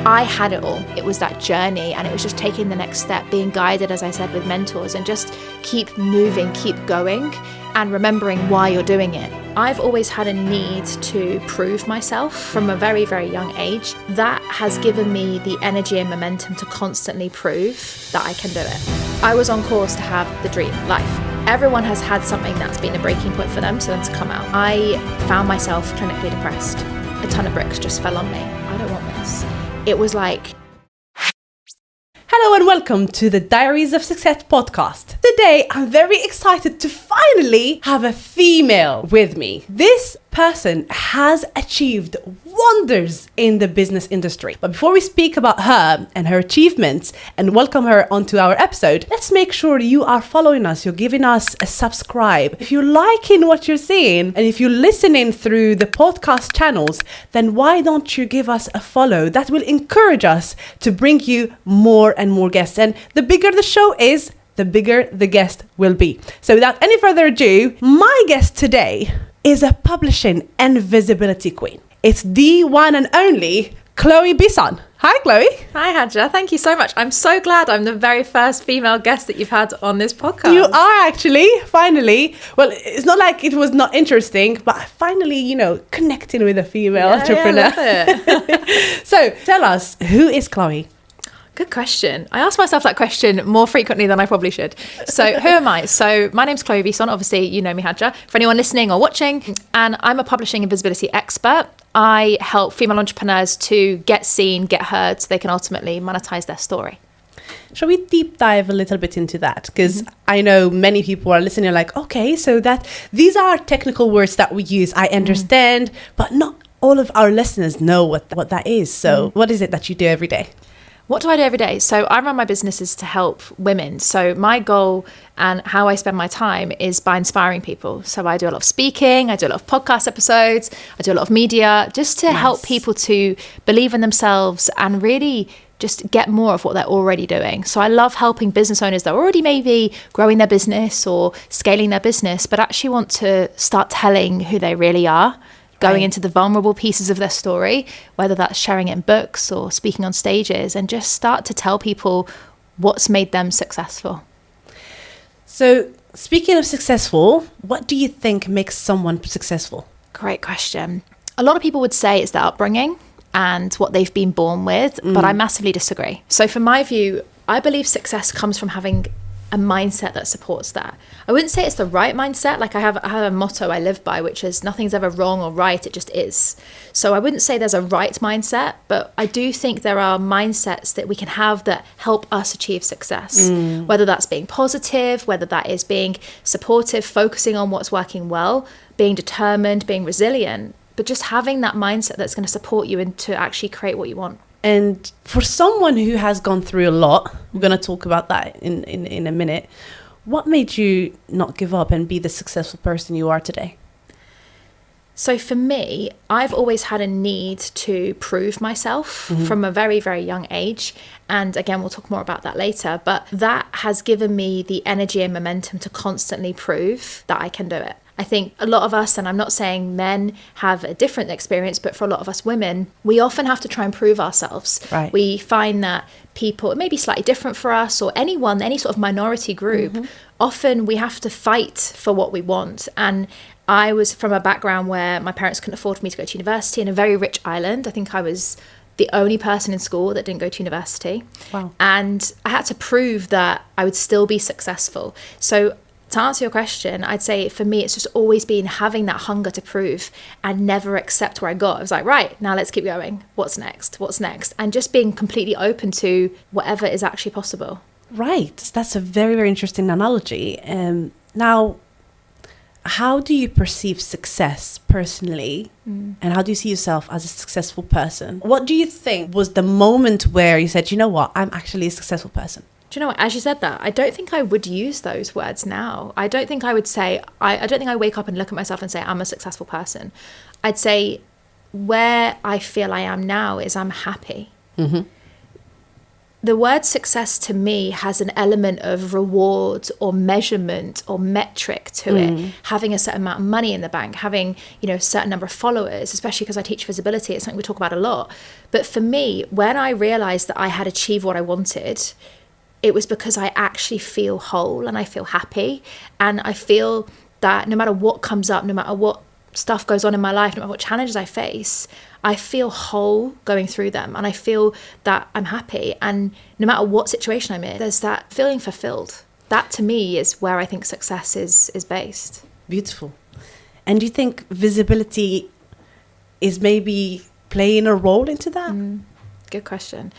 I had it all. It was that journey, and it was just taking the next step, being guided, as I said, with mentors, and just keep moving, keep going, and remembering why you're doing it. I've always had a need to prove myself from a very, very young age. That has given me the energy and momentum to constantly prove that I can do it. I was on course to have the dream life. Everyone has had something that's been a breaking point for them, so them to come out. I found myself clinically depressed. A ton of bricks just fell on me. I don't want this. It was like... Hello and welcome to the Diaries of Success podcast. Today, I'm very excited to finally have a female with me. This person has achieved wonders in the business industry. But before we speak about her and her achievements and welcome her onto our episode, let's make sure you are following us. You're giving us a subscribe. If you're liking what you're seeing and if you're listening through the podcast channels, then why don't you give us a follow? That will encourage us to bring you more and more guests. And the bigger the show is, the bigger the guest will be. So without any further ado, my guest today is a publishing and visibility queen. It's the one and only Chloe Bisson. Hi, Chloe. Hi, Hadja. Thank you so much. I'm so glad I'm the very first female guest that you've had on this podcast. You are actually, finally. Well, it's not like it was not interesting, but finally, connecting with a female entrepreneur. Yeah, I love it. So tell us, who is Chloe? Good question. I ask myself that question more frequently than I probably should. So who am I? So my name's Chloe Bisson. Obviously, you know me, Hadja. For anyone listening or watching, and I'm a publishing and visibility expert. I help female entrepreneurs to get seen, get heard, so they can ultimately monetize their story. Shall we deep dive a little bit into that? Because I know many people are listening like, okay, so these are technical words that we use. I understand, but not all of our listeners know what that is. So what is it that you do every day? What do I do every day? So I run my businesses to help women. So my goal and how I spend my time is by inspiring people. So I do a lot of speaking, I do a lot of podcast episodes, I do a lot of media, just to help people to believe in themselves and really just get more of what they're already doing. So I love helping business owners that are already maybe growing their business or scaling their business, but actually want to start telling who they really are. Going into the vulnerable pieces of their story, whether that's sharing it in books or speaking on stages, and just start to tell people what's made them successful. So speaking of successful, what do you think makes someone successful? Great question. A lot of people would say it's their upbringing and what they've been born with, but I massively disagree. So from my view, I believe success comes from having a mindset that supports that. I wouldn't say it's the right mindset. Like I have a motto I live by, which is nothing's ever wrong or right, it just is. So I wouldn't say there's a right mindset, but I do think there are mindsets that we can have that help us achieve success, whether that's being positive, whether that is being supportive, focusing on what's working well, being determined, being resilient, but just having that mindset that's going to support you and to actually create what you want. And for someone who has gone through a lot, we're going to talk about that in a minute. What made you not give up and be the successful person you are today? So for me, I've always had a need to prove myself from a very, very young age. And again, we'll talk more about that later. But that has given me the energy and momentum to constantly prove that I can do it. I think a lot of us, and I'm not saying men have a different experience, but for a lot of us women, we often have to try and prove ourselves. Right. We find that people, it may be slightly different for us or anyone, any sort of minority group, often we have to fight for what we want. And I was from a background where my parents couldn't afford for me to go to university in a very rich island. I think I was the only person in school that didn't go to university. Wow. And I had to prove that I would still be successful. So to answer your question, I'd say for me, it's just always been having that hunger to prove and never accept where I got. I was like, right, now let's keep going. What's next? What's next? And just being completely open to whatever is actually possible. Right. That's a very, very interesting analogy. Now, how do you perceive success personally? And how do you see yourself as a successful person? What do you think was the moment where you said, you know what, I'm actually a successful person? Do you know what, as you said that, I don't think I would use those words now. I don't think I would say, I don't think I wake up and look at myself and say, I'm a successful person. I'd say where I feel I am now is I'm happy. the word success to me has an element of reward or measurement or metric to it. Having a certain amount of money in the bank, having, a certain number of followers, especially because I teach visibility, it's something we talk about a lot. But for me, when I realized that I had achieved what I wanted, it was because I actually feel whole and I feel happy. And I feel that no matter what comes up, no matter what stuff goes on in my life, no matter what challenges I face, I feel whole going through them, and I feel that I'm happy. And no matter what situation I'm in, there's that feeling fulfilled. That to me is where I think success is based. Beautiful. And do you think visibility is maybe playing a role into that? Good question.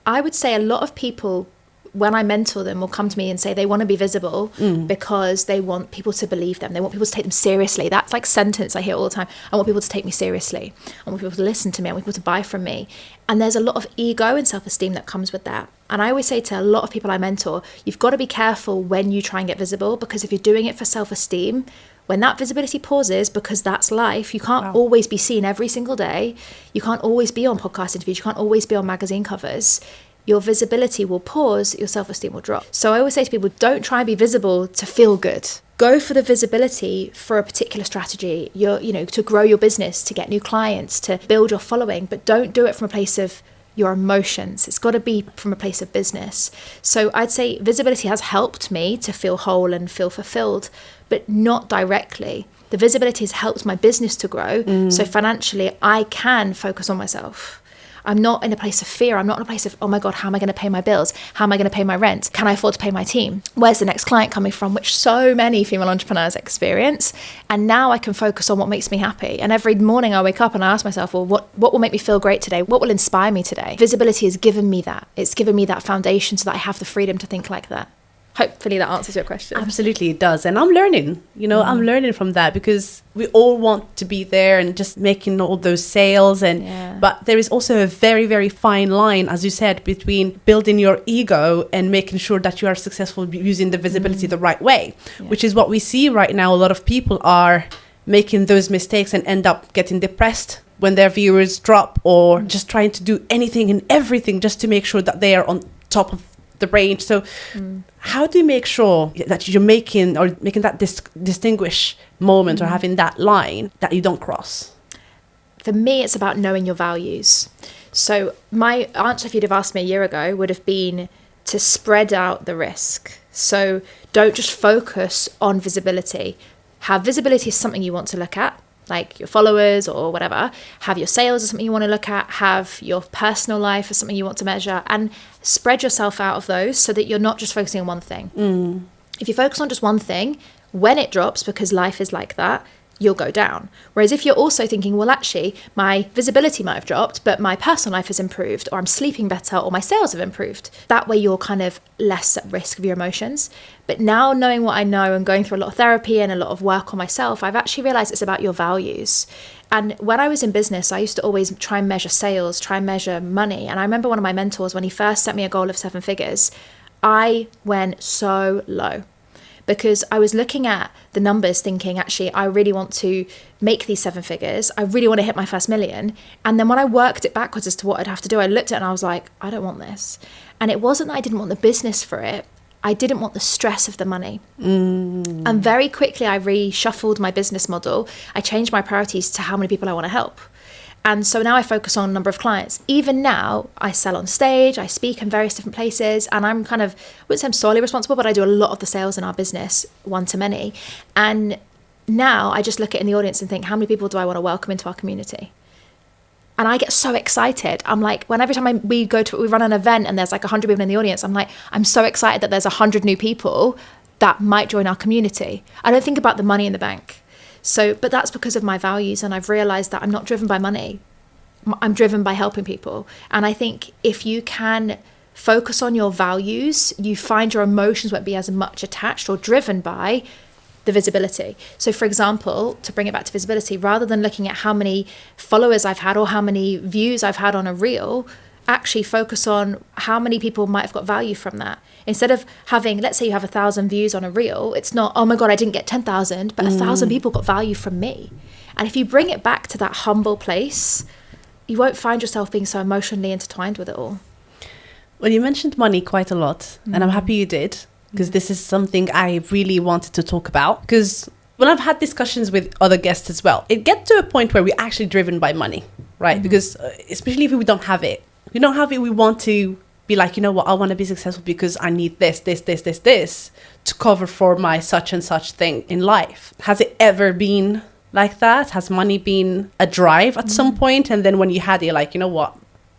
I would say a lot of people, when I mentor them, will come to me and say they want to be visible because they want people to believe them. They want people to take them seriously. That's like sentence I hear all the time. I want people to take me seriously. I want people to listen to me. I want people to buy from me. And there's a lot of ego and self-esteem that comes with that. And I always say to a lot of people I mentor, you've got to be careful when you try and get visible, because if you're doing it for self-esteem, when that visibility pauses, because that's life, you can't always be seen every single day. You can't always be on podcast interviews. You can't always be on magazine covers. Your visibility will pause, your self-esteem will drop. So I always say to people, don't try and be visible to feel good. Go for the visibility for a particular strategy, to grow your business, to get new clients, to build your following, but don't do it from a place of your emotions. It's got to be from a place of business. So I'd say visibility has helped me to feel whole and feel fulfilled, but not directly. The visibility has helped my business to grow. So financially, I can focus on myself. I'm not in a place of fear. I'm not in a place of, oh my God, how am I going to pay my bills? How am I going to pay my rent? Can I afford to pay my team? Where's the next client coming from? Which so many female entrepreneurs experience. And now I can focus on what makes me happy. And every morning I wake up and I ask myself, well, what will make me feel great today? What will inspire me today? Visibility has given me that. It's given me that foundation so that I have the freedom to think like that. Hopefully that answers your question. Absolutely, it does. And I'm learning, I'm learning from that, because we all want to be there and just making all those sales. But there is also a very, very fine line, as you said, between building your ego and making sure that you are successful using the visibility the right way, which is what we see right now. A lot of people are making those mistakes and end up getting depressed when their viewers drop, or just trying to do anything and everything just to make sure that they are on top of the range. So how do you make sure that you're making that distinguish moment or having that line that you don't cross? For me, it's about knowing your values. So my answer, if you'd have asked me a year ago, would have been to spread out the risk. So don't just focus on visibility. Have visibility as something you want to look at, like your followers or whatever. Have your sales as something you want to look at. Have your personal life as something you want to measure, and spread yourself out of those so that you're not just focusing on one thing. If you focus on just one thing, when it drops, because life is like that, you'll go down. Whereas if you're also thinking, well, actually, my visibility might have dropped, but my personal life has improved, or I'm sleeping better, or my sales have improved, that way you're kind of less at risk of your emotions. But now, knowing what I know and going through a lot of therapy and a lot of work on myself, I've actually realized it's about your values. And when I was in business, I used to always try and measure sales, try and measure money. And I remember one of my mentors, when he first set me a goal of 7 figures, I went so low, because I was looking at the numbers thinking, actually, I really want to make these 7 figures. I really want to hit my first million. And then when I worked it backwards as to what I'd have to do, I looked at it and I was like, I don't want this. And it wasn't that I didn't want the business for it. I didn't want the stress of the money. And very quickly, I reshuffled my business model. I changed my priorities to how many people I want to help. And so now I focus on a number of clients. Even now, I sell on stage, I speak in various different places, and I'm I wouldn't say I'm solely responsible, but I do a lot of the sales in our business, one-to-many. And now I just look at it in the audience and think, how many people do I want to welcome into our community? And I get so excited. I'm like, when every time we run an event and there's like 100 people in the audience, I'm like, I'm so excited that there's 100 new people that might join our community. I don't think about the money in the bank. But that's because of my values, and I've realized that I'm not driven by money. I'm driven by helping people. And I think if you can focus on your values, you find your emotions won't be as much attached or driven by the visibility. So for example, to bring it back to visibility, rather than looking at how many followers I've had or how many views I've had on a reel, actually focus on how many people might have got value from that. Instead of having, let's say you have 1,000 views on a reel, it's not, oh my God, I didn't get 10,000, but 1,000 people got value from me. And if you bring it back to that humble place, you won't find yourself being so emotionally intertwined with it all. Well, you mentioned money quite a lot, and I'm happy you did, because this is something I really wanted to talk about. Because when I've had discussions with other guests as well, it gets to a point where we're actually driven by money, right? Because especially if we don't have it, we want to be like, you know what, I want to be successful because I need this to cover for my such and such thing in life. Has it ever been like that? Has money been a drive at some point? And then when you had it, like, you know what,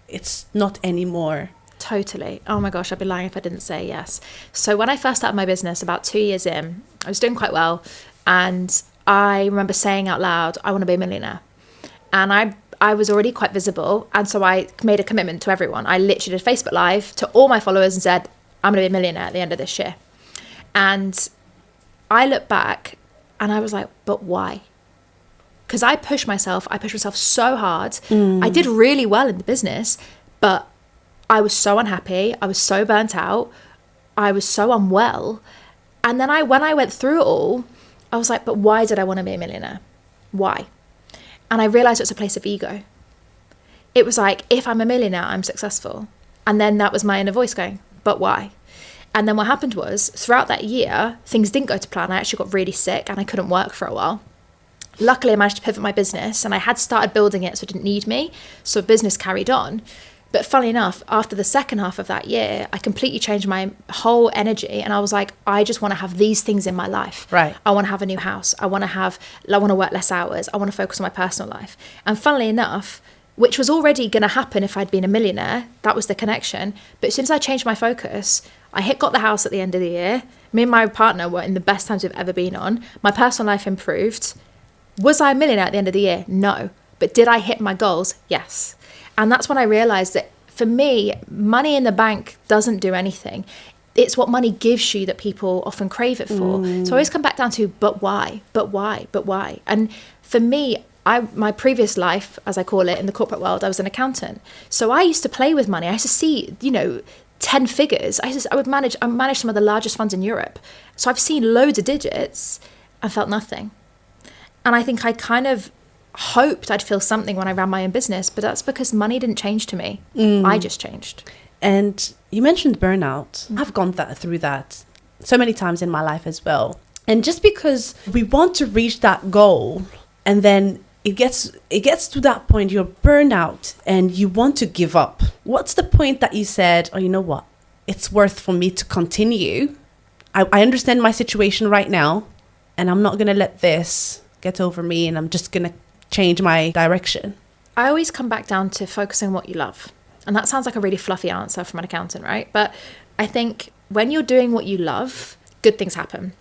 it's not anymore. Totally. Oh my gosh, I'd be lying if I didn't say yes. So when I first started my business about 2 years in, I was doing quite well. And I remember saying out loud, I want to be a millionaire. And I was already quite visible. And so I made a commitment to everyone. I literally did Facebook Live to all my followers and said, I'm going to be a millionaire at the end of this year. And I look back and I was like, but why? Because I pushed myself so hard. I did really well in the business, but I was so unhappy. I was so burnt out. I was so unwell. And then when I went through it all, I was like, but why did I want to be a millionaire? Why? And I realized it's a place of ego. It was like, if I'm a millionaire, I'm successful. And then that was my inner voice going, but why? And then what happened was, throughout that year, things didn't go to plan. I actually got really sick and I couldn't work for a while. Luckily, I managed to pivot my business and I had started building it so it didn't need me. So business carried on. But funnily enough, after the second half of that year, I completely changed my whole energy. And I was like, I just want to have these things in my life. Right. I want to have a new house. I want to work less hours. I want to focus on my personal life. And funnily enough, which was already going to happen if I'd been a millionaire, that was the connection. But as soon as I changed my focus, I got the house at the end of the year. Me and my partner were in the best times we've ever been on. My personal life improved. Was I a millionaire at the end of the year? No. But did I hit my goals? Yes. And that's when I realized that for me, money in the bank doesn't do anything. It's what money gives you that people often crave it for. So I always come back down to, but why? But why? But why? And for me, my previous life, as I call it in the corporate world, I was an accountant. So I used to play with money. I used to see, 10 figures. I managed some of the largest funds in Europe. So I've seen loads of digits and felt nothing. And I think I kind of hoped I'd feel something when I ran my own business, but that's because money didn't change to me. I just changed. And you mentioned burnout. I've gone through that so many times in my life as well. And just because we want to reach that goal, and then it gets to that point, you're burned out and you want to give up. What's the point that you said, oh, you know what? It's worth for me to continue. I understand my situation right now, and I'm not going to let this get over me, and I'm just going to change my direction. I always come back down to focusing on what you love. And that sounds like a really fluffy answer from an accountant, right? But I think when you're doing what you love, good things happen.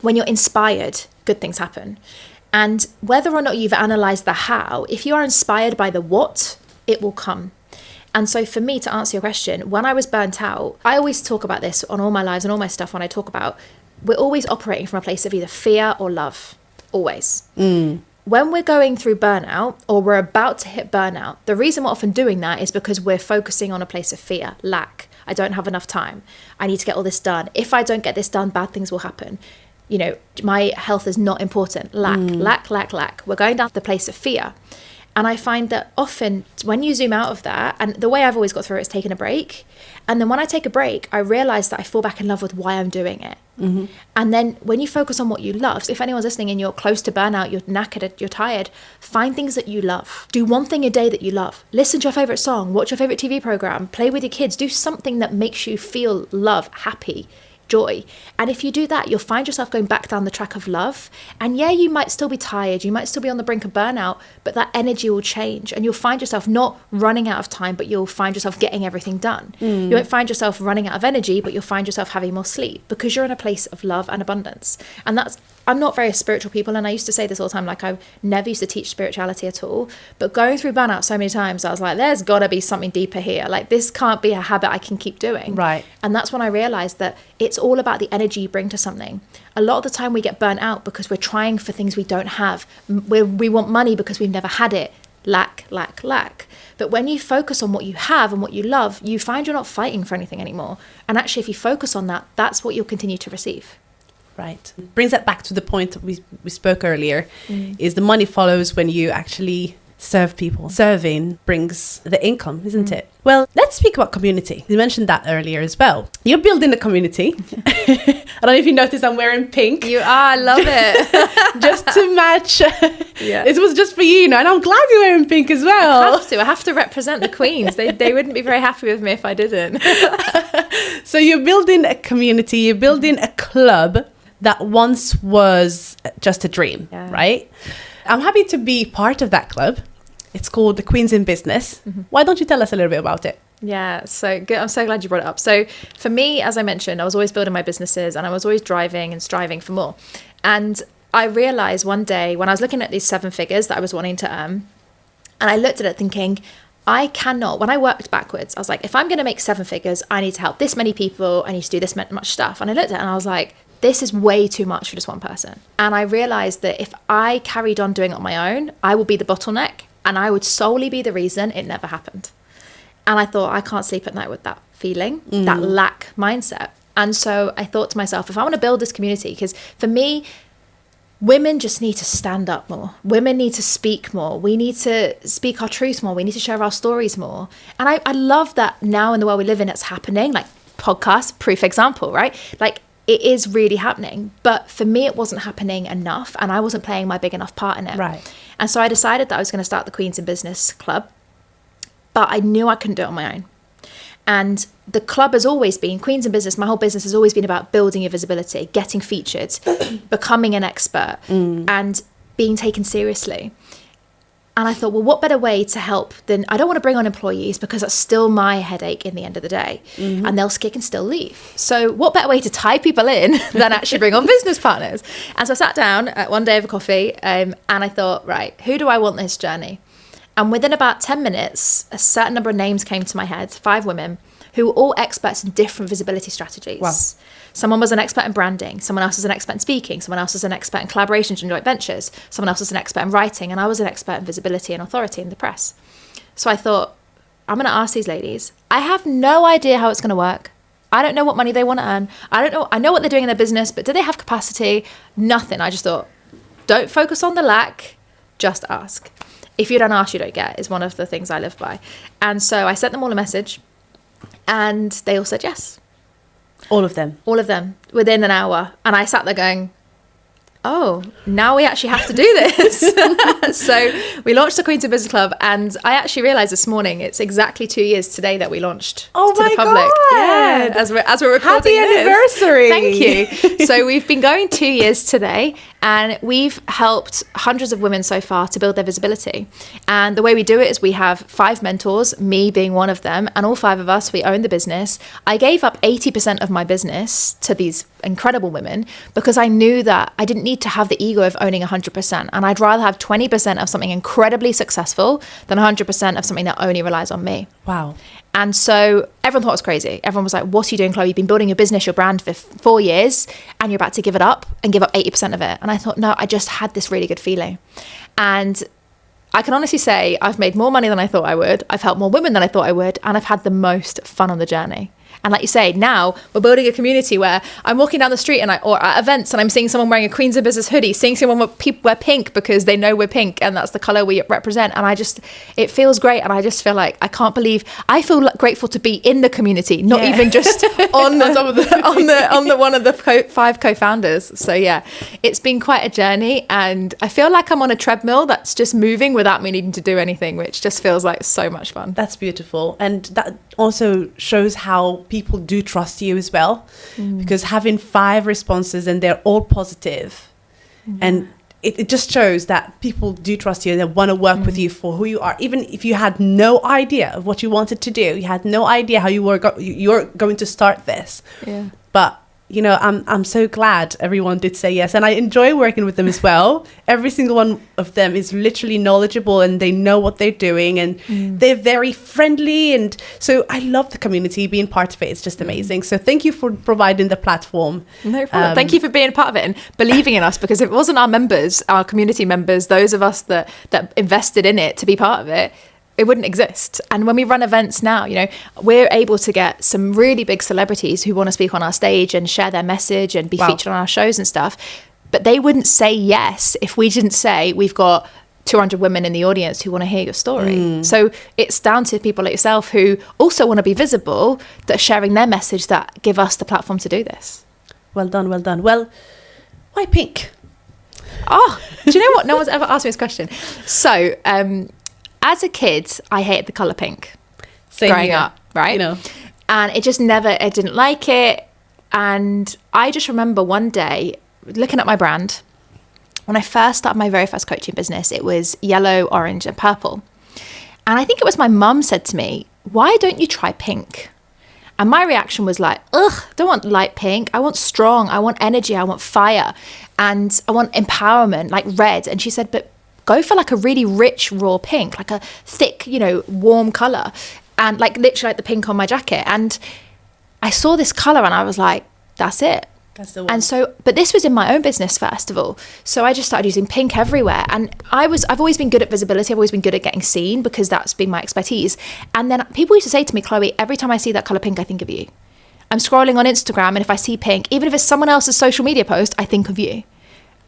When you're inspired, good things happen. And whether or not you've analysed the how, if you are inspired by the what, it will come. And so for me, to answer your question, when I was burnt out, I always talk about this on all my lives and all my stuff when I talk about, we're always operating from a place of either fear or love. Always. When we're going through burnout or we're about to hit burnout, the reason we're often doing that is because we're focusing on a place of fear, lack. I don't have enough time. I need to get all this done. If I don't get this done, bad things will happen. My health is not important. Lack. We're going down the place of fear. And I find that often when you zoom out of that, and the way I've always got through it is taking a break. And then when I take a break, I realize that I fall back in love with why I'm doing it. And then when you focus on what you love, if anyone's listening and you're close to burnout, you're knackered, you're tired, find things that you love. Do one thing a day that you love. Listen to your favorite song, watch your favorite TV program, play with your kids, do something that makes you feel love, happy, joy. And if you do that, you'll find yourself going back down the track of love. And yeah, you might still be tired, you might still be on the brink of burnout, but that energy will change and you'll find yourself not running out of time, but you'll find yourself getting everything done. You won't find yourself running out of energy, but you'll find yourself having more sleep because you're in a place of love and abundance. And I'm not very spiritual people, and I used to say this all the time, like I never used to teach spirituality at all, but going through burnout so many times, I was like, there's got to be something deeper here. Like this can't be a habit I can keep doing. Right. And that's when I realized that it's all about the energy you bring to something. A lot of the time we get burnt out because we're trying for things we don't have. We want money because we've never had it. Lack. But when you focus on what you have and what you love, you find you're not fighting for anything anymore. And actually, if you focus on that, that's what you'll continue to receive. Right. Brings that back to the point we spoke earlier, is the money follows when you actually serve people. Serving brings the income, isn't it? Well, let's speak about community. You mentioned that earlier as well. You're building a community. I don't know if you noticed I'm wearing pink. You are, I love it. Just to match. Yeah. It was just for you, and I'm glad you're wearing pink as well. I have to represent the queens. They wouldn't be very happy with me if I didn't. So you're building a community, you're building a club that once was just a dream, right? I'm happy to be part of that club. It's called the Queens in Business. Why don't you tell us a little bit about it? Yeah, so good. I'm so glad you brought it up. So for me, as I mentioned, I was always building my businesses and I was always driving and striving for more. And I realized one day when I was looking at these 7 figures that I was wanting to earn, and I looked at it thinking, I cannot, when I worked backwards, I was like, if I'm going to make 7 figures, I need to help this many people. I need to do this much stuff. And I looked at it and I was like, this is way too much for just one person. And I realized that if I carried on doing it on my own, I will be the bottleneck and I would solely be the reason it never happened. And I thought, I can't sleep at night with that feeling, that lack mindset. And so I thought to myself, if I want to build this community, because for me, women just need to stand up more. Women need to speak more. We need to speak our truth more. We need to share our stories more. And I love that now in the world we live in, it's happening. Like podcast, proof example, right? Like it is really happening. But for me, it wasn't happening enough. And I wasn't playing my big enough part in it. Right. And so I decided that I was going to start the Queens in Business Club. But I knew I couldn't do it on my own. And the club has always been, Queens in Business, my whole business has always been about building your visibility, getting featured, becoming an expert, and being taken seriously. And I thought, well, what better way to help than, I don't want to bring on employees because that's still my headache in the end of the day. And they'll kick and still leave. So what better way to tie people in than actually bring on business partners? And so I sat down one day over coffee and I thought, right, who do I want this journey? And within about 10 minutes, a certain number of names came to my head, 5 women, who were all experts in different visibility strategies. Wow. Someone was an expert in branding. Someone else was an expert in speaking. Someone else was an expert in collaborations and joint ventures. Someone else was an expert in writing. And I was an expert in visibility and authority in the press. So I thought, I'm going to ask these ladies. I have no idea how it's going to work. I don't know what money they want to earn. I don't know. I know what they're doing in their business, but do they have capacity? Nothing. I just thought, don't focus on the lack, just ask. If you don't ask, you don't get, is one of the things I live by. And so I sent them all a message and they all said yes. All of them? All of them, within an hour. And I sat there going, oh, now we actually have to do this. So we launched the Queens of Business Club, and I actually realized this morning it's exactly 2 years today that we launched to the public. God. Yeah, as we're recording Happy anniversary. Thank you. So we've been going 2 years today, and we've helped hundreds of women so far to build their visibility. And the way we do it is we have 5 mentors, me being one of them, and all 5 of us, we own the business. I gave up 80% of my business to these incredible women because I knew that I didn't need to have the ego of owning 100%. And I'd rather have 20% of something incredibly successful than 100% of something that only relies on me. Wow. And so everyone thought it was crazy. Everyone was like, what are you doing, Chloe? You've been building your business, your brand for 4 years, and you're about to give it up and give up 80% of it. And I thought, no, I just had this really good feeling. And I can honestly say I've made more money than I thought I would. I've helped more women than I thought I would. And I've had the most fun on the journey. And like you say, now we're building a community where I'm walking down the street or at events and I'm seeing someone wearing a Queens of Business hoodie, seeing someone where people wear pink because they know we're pink and that's the color we represent. And it feels great. And I just feel like, I feel grateful to be in the community, not even just on one of the 5 co-founders. So yeah, it's been quite a journey, and I feel like I'm on a treadmill that's just moving without me needing to do anything, which just feels like so much fun. That's beautiful. And that also shows how people do trust you as well, because having 5 responses and they're all positive, and it just shows that people do trust you and they want to work with you for who you are, even if you had no idea of what you wanted to do, you had no idea how you're going to start this. But you know, I'm so glad everyone did say yes, and I enjoy working with them as well. Every single one of them is literally knowledgeable and they know what they're doing, and they're very friendly, and so I love the community. Being part of it, it's just amazing. So thank you for providing the platform. No problem. Thank you for being part of it and believing in us, because if it wasn't our members, our community members, those of us that invested in it to be part of it, it wouldn't exist. And when we run events now, you know, we're able to get some really big celebrities who want to speak on our stage and share their message and be featured on our shows and stuff. But they wouldn't say yes if we didn't say we've got 200 women in the audience who want to hear your story. So it's down to people like yourself who also want to be visible, that are sharing their message, that give us the platform to do this. Well done, well done. Well, why pink? Oh, do you know what? No one's ever asked me this question. So, as a kid, I hated the colour pink. Same growing here, up, right? You know. And it just never, I didn't like it. And I just remember one day looking at my brand. When I first started my very first coaching business, it was yellow, orange, and purple. And I think it was my mum said to me, why don't you try pink? And my reaction was like, ugh, I don't want light pink. I want strong. I want energy. I want fire. And I want empowerment, like red. And she said, but go for like a really rich, raw pink, like a thick, warm colour. And like literally like the pink on my jacket. And I saw this colour and I was like, that's it. That's the one. And so, but this was in my own business first of all. So I just started using pink everywhere. And I've always been good at visibility. I've always been good at getting seen because that's been my expertise. And then people used to say to me, Chloe, every time I see that colour pink, I think of you. I'm scrolling on Instagram and if I see pink, even if it's someone else's social media post, I think of you.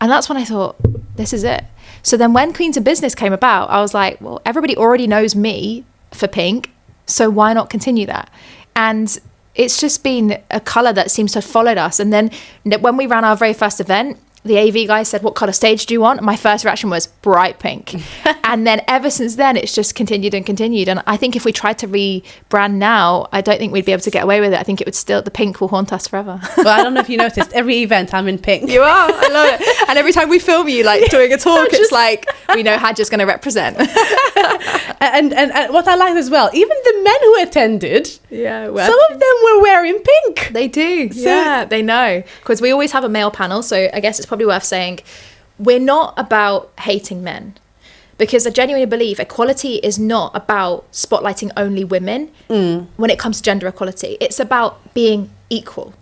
And that's when I thought, this is it. So then when Queens of Business came about, I was like, well, everybody already knows me for pink. So why not continue that? And it's just been a colour that seems to have followed us. And then when we ran our very first event, the AV guy said, what colour stage do you want? And my first reaction was bright pink. And then ever since then, it's just continued and continued. And I think if we tried to rebrand now, I don't think we'd be able to get away with it. I think it would still, the pink will haunt us forever. Well, I don't know if you noticed, every event I'm in pink. You are, I love it. And every time we film you like doing a talk, it's like, we know Hadja's going to represent. and what I liked as well, even the men who attended, some of them were wearing pink. They do, yeah, they know. Because we always have a male panel, so I guess it's probably worth saying we're not about hating men, because I genuinely believe equality is not about spotlighting only women when it comes to gender equality. It's about being equal.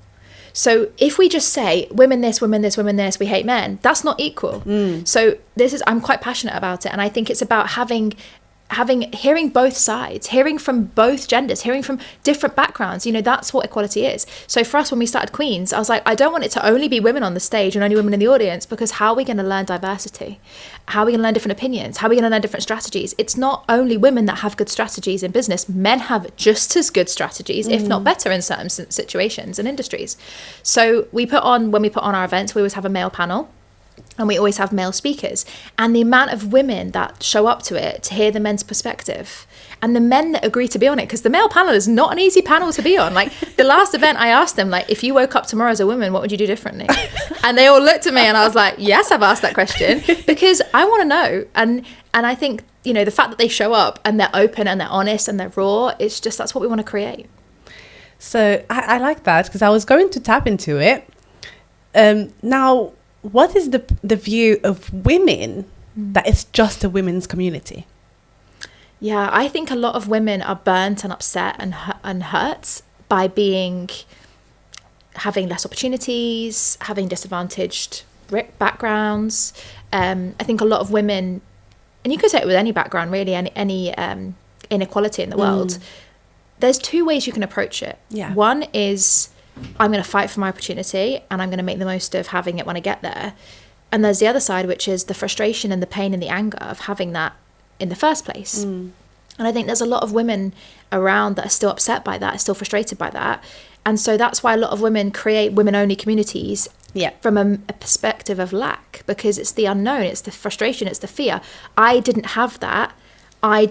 So if we just say women this, women this, women this, we hate men, that's not equal. So I'm quite passionate about it, and I think it's about hearing both sides, hearing from both genders, hearing from different backgrounds. That's what equality is. So for us, when we started Queens, I was like, I don't want it to only be women on the stage and only women in the audience, because how are we going to learn diversity? How are we going to learn different opinions? How are we going to learn different strategies? It's not only women that have good strategies in business. Men have just as good strategies, if not better, in certain situations and industries. So when we put on our events, we always have a male panel. And we always have male speakers, and the amount of women that show up to it to hear the men's perspective, and the men that agree to be on it, because the male panel is not an easy panel to be on. Like the last event, I asked them, like, if you woke up tomorrow as a woman, what would you do differently? And they all looked at me and I was like, yes, I've asked that question because I want to know. And I think, the fact that they show up and they're open and they're honest and they're raw, it's just, that's what we want to create. So I like that, because I was going to tap into it. Now, what is the view of women that it's just a women's community? Yeah, I think a lot of women are burnt and upset and hurt by having less opportunities, having disadvantaged backgrounds. I think a lot of women, and you could say it with any background really, any inequality in the world, there's two ways you can approach it. Yeah. One is, I'm going to fight for my opportunity and I'm going to make the most of having it when I get there. And there's the other side, which is the frustration and the pain and the anger of having that in the first place. And I think there's a lot of women around that are still upset by that, are still frustrated by that. And so that's why a lot of women create women-only communities from a perspective of lack, because it's the unknown, it's the frustration, it's the fear. I didn't have that. I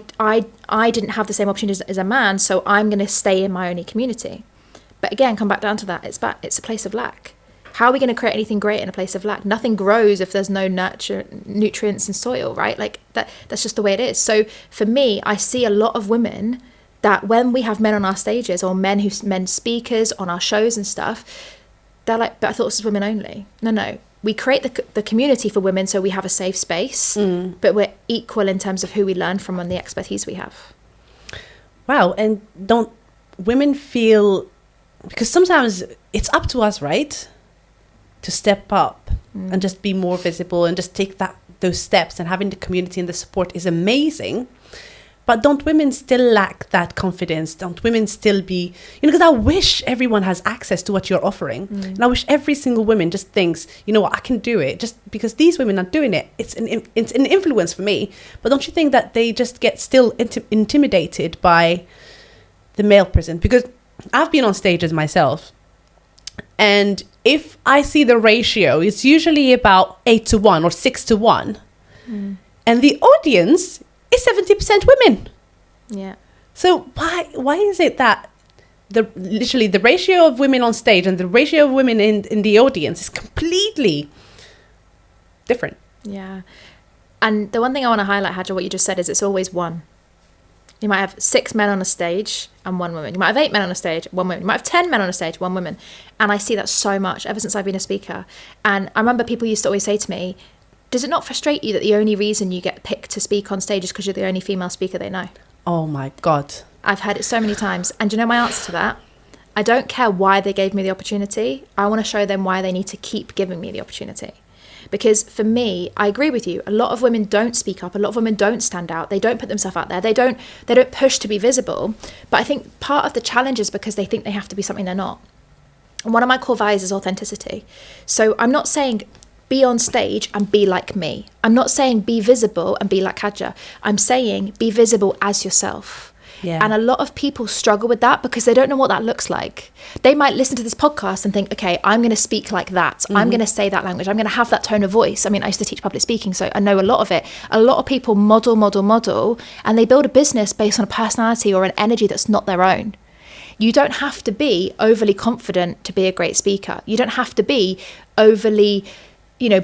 didn't have the same opportunities as a man, so I'm going to stay in my only community. But again, come back down to that. It's a place of lack. How are we going to create anything great in a place of lack? Nothing grows if there's no nutrients in soil, right? Like that's just the way it is. So for me, I see a lot of women that when we have men on our stages or men speakers on our shows and stuff, they're like, but I thought this was women only. No. We create the community for women so we have a safe space, but we're equal in terms of who we learn from and the expertise we have. Wow. And don't women feel... Because sometimes it's up to us, right, to step up and just be more visible and just take those steps, and having the community and the support is amazing. But don't women still lack that confidence? Don't women still be, because I wish everyone has access to what you're offering. And I wish every single woman just thinks, you know what, I can do it. Just because these women are doing it, it's an influence for me. But don't you think that they just get still intimidated by the male presence? Because I've been on stages myself. And if I see the ratio, it's usually about 8-1 or 6-1. And the audience is 70% women. Yeah. So why is it that the ratio of women on stage and the ratio of women in the audience is completely different? Yeah. And the one thing I want to highlight, Hadja, what you just said is it's always one. You might have 6 men on a stage and 1 woman. You might have 8 men on a stage, 1 woman. You might have 10 men on a stage, 1 woman. And I see that so much ever since I've been a speaker. And I remember people used to always say to me, does it not frustrate you that the only reason you get picked to speak on stage is because you're the only female speaker they know? Oh my God. I've heard it so many times. And do you know my answer to that? I don't care why they gave me the opportunity. I want to show them why they need to keep giving me the opportunity. Because for me, I agree with you. A lot of women don't speak up. A lot of women don't stand out. They don't put themselves out there. They don't push to be visible. But I think part of the challenge is because they think they have to be something they're not. And one of my core values is authenticity. So I'm not saying be on stage and be like me. I'm not saying be visible and be like Hadja. I'm saying be visible as yourself. Yeah. And a lot of people struggle with that because they don't know what that looks like. They might listen to this podcast and think, okay, I'm going to speak like that. I'm going to say that language. I'm going to have that tone of voice. I mean, I used to teach public speaking, so I know a lot of it. A lot of people model, and they build a business based on a personality or an energy that's not their own. You don't have to be overly confident to be a great speaker. You don't have to be overly,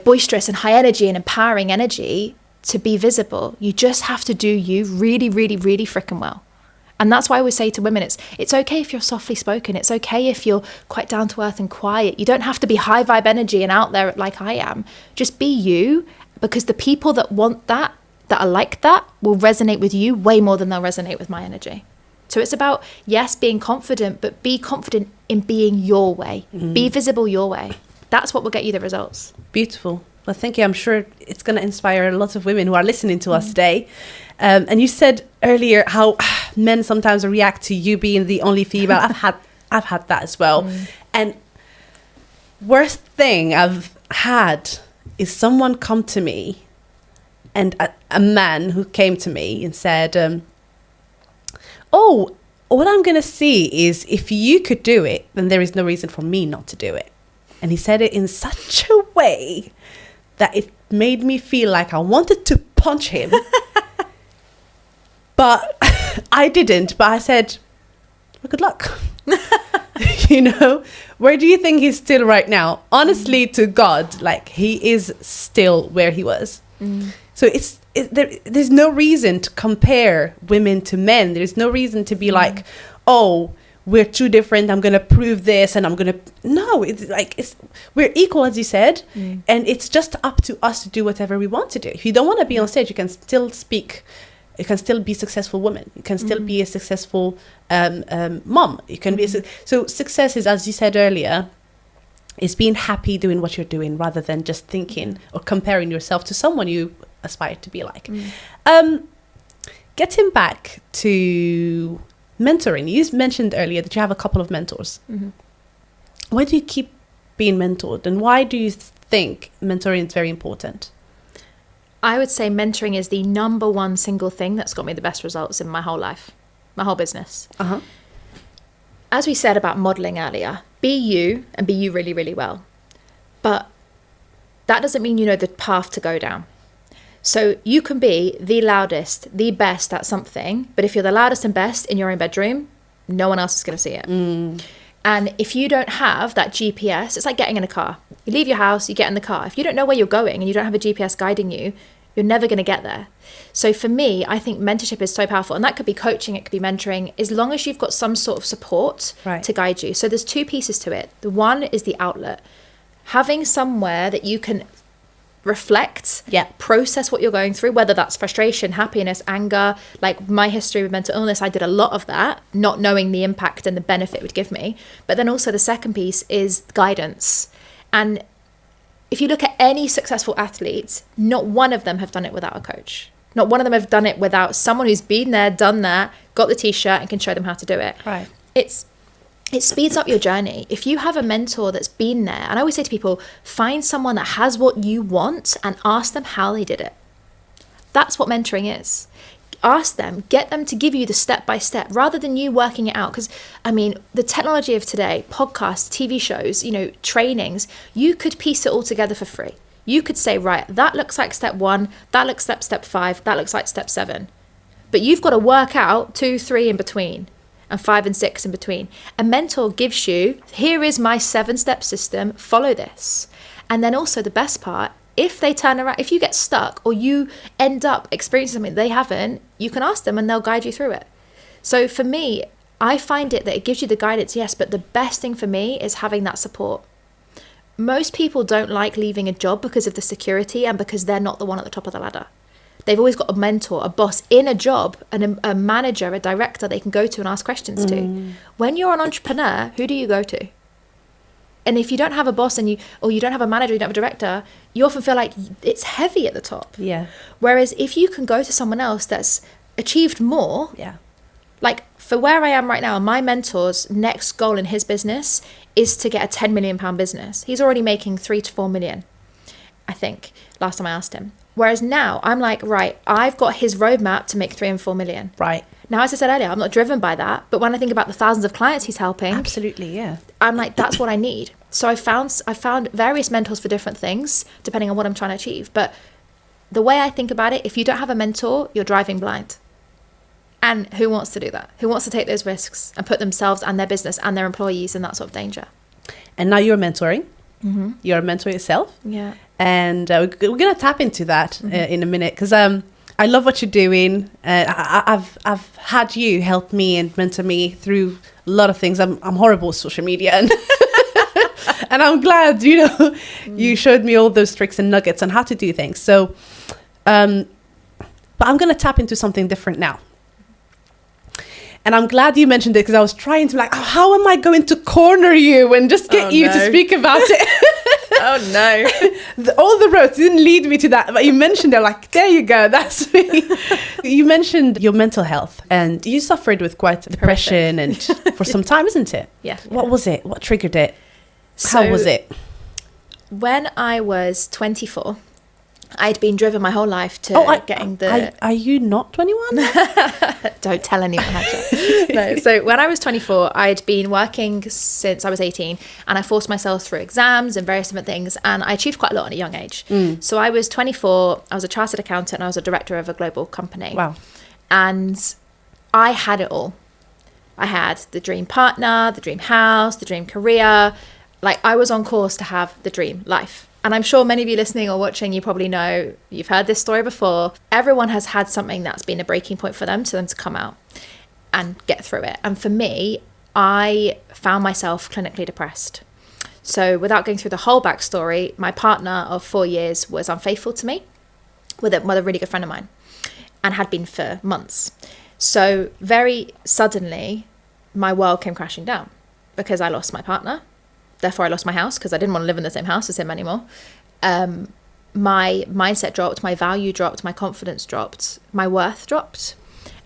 boisterous and high energy and empowering energy to be visible. You just have to do you really, really, really freaking well. And that's why I always say to women, it's okay if you're softly spoken. It's okay if you're quite down to earth and quiet. You don't have to be high vibe energy and out there like I am. Just be you, because the people that want that are like that, will resonate with you way more than they'll resonate with my energy. So it's about, yes, being confident, but be confident in being your way. Be visible your way. That's what will get you the results. Beautiful. Well, thank you. I'm sure it's going to inspire a lot of women who are listening to us today. And you said earlier how men sometimes react to you being the only female. I've had that as well. And worst thing I've had is someone come to me, and a man who came to me and said, oh, what I'm going to see is if you could do it, then there is no reason for me not to do it. And he said it in such a way that it made me feel like I wanted to punch him. But I didn't. But I said, well, good luck. Where do you think he's still right now? Honestly, to God, he is still where he was. So there's no reason to compare women to men. There's no reason to be like, oh, we're too different. I'm going to prove this, and I'm going to... No, we're equal, as you said, and it's just up to us to do whatever we want to do. If you don't want to be on stage, you can still speak. You can still be a successful woman. You can still be a successful mom. You can be so success is, as you said earlier, is being happy doing what you're doing rather than just thinking or comparing yourself to someone you aspire to be like. Getting back to mentoring, you mentioned earlier that you have a couple of mentors. Why do you keep being mentored, and why do you think mentoring is very important? I would say mentoring is the number one single thing that's got me the best results in my whole life, my whole business. As we said about modeling earlier, be you and be you really, really well. But that doesn't mean you know the path to go down. So you can be the loudest, the best at something, but if you're the loudest and best in your own bedroom, no one else is going to see it. And if you don't have that GPS, it's like getting in a car. You leave your house, you get in the car. If you don't know where you're going and you don't have a GPS guiding you, you're never going to get there. So for me, I think mentorship is so powerful. And that could be coaching, it could be mentoring, as long as you've got some sort of support to guide you. So there's two pieces to it. The one is the outlet. Having somewhere that you can reflect, process what you're going through, whether that's frustration, happiness, anger. Like my history with mental illness, I did a lot of that, not knowing the impact and the benefit it would give me. But then also the second piece is guidance. And if you look at any successful athletes, not one of them have done it without a coach. Not one of them have done it without someone who's been there, done that, got the t-shirt and can show them how to do it. Right. It speeds up your journey. If you have a mentor that's been there, and I always say to people, find someone that has what you want and ask them how they did it. That's what mentoring is. Ask them, get them to give you the step-by-step rather than you working it out. Because, I mean, the technology of today, podcasts, TV shows, trainings, you could piece it all together for free. You could say, right, that looks like step 1, that looks like step 5, that looks like step 7. But you've got to work out 2, 3 in between and 5 and 6 in between. A mentor gives you, here is my 7-step system, follow this. And then also the best part, if they turn around, if you get stuck or you end up experiencing something they haven't, you can ask them and they'll guide you through it. So for me, I find it that it gives you the guidance, yes, but the best thing for me is having that support. Most people don't like leaving a job because of the security and because they're not the one at the top of the ladder. They've always got a mentor, a boss in a job, and a manager, a director they can go to and ask questions to. When you're an entrepreneur, who do you go to? And if you don't have a boss or you don't have a manager, you don't have a director, you often feel like it's heavy at the top. Yeah. Whereas if you can go to someone else that's achieved more, Yeah. like for where I am right now, my mentor's next goal in his business is to get a £10 million business. He's already making 3 to 4 million, I think, last time I asked him. Whereas now I'm like, right, I've got his roadmap to make 3 and 4 million. Right. Now, as I said earlier, I'm not driven by that. But when I think about the thousands of clients he's helping, Absolutely, yeah. I'm like, that's what I need. So I found various mentors for different things, depending on what I'm trying to achieve. But the way I think about it, if you don't have a mentor, you're driving blind. And who wants to do that? Who wants to take those risks and put themselves and their business and their employees in that sort of danger? And now you're mentoring. Mm-hmm. You're a mentor yourself. Yeah. And we're going to tap into that in a minute because I love what you're doing. I've had you help me and mentor me through a lot of things. I'm horrible with social media and and I'm glad, you showed me all those tricks and nuggets on how to do things. So, but I'm going to tap into something different now. And I'm glad you mentioned it because I was trying to how am I going to corner you and just get you to speak about it? Oh no. All the roads didn't lead me to that, but you mentioned it, there you go, that's me. You mentioned your mental health and you suffered with quite depression and for some time, isn't it? Yeah. What was it? What triggered it? How was it? When I was 24, I'd been driven my whole life to getting the... Are you not 21? Don't tell anyone, actually. No. So when I was 24, I'd been working since I was 18 and I forced myself through exams and various different things and I achieved quite a lot at a young age. So I was 24, I was a chartered accountant and I was a director of a global company. Wow. And I had it all. I had the dream partner, the dream house, the dream career. I was on course to have the dream life. And I'm sure many of you listening or watching, you probably know, you've heard this story before. Everyone has had something that's been a breaking point for them to come out and get through it. And for me, I found myself clinically depressed. So without going through the whole backstory, my partner of 4 years was unfaithful to me with a really good friend of mine and had been for months. So very suddenly, my world came crashing down because I lost my partner. Therefore, I lost my house because I didn't want to live in the same house as him anymore. My mindset dropped, my value dropped, my confidence dropped, my worth dropped.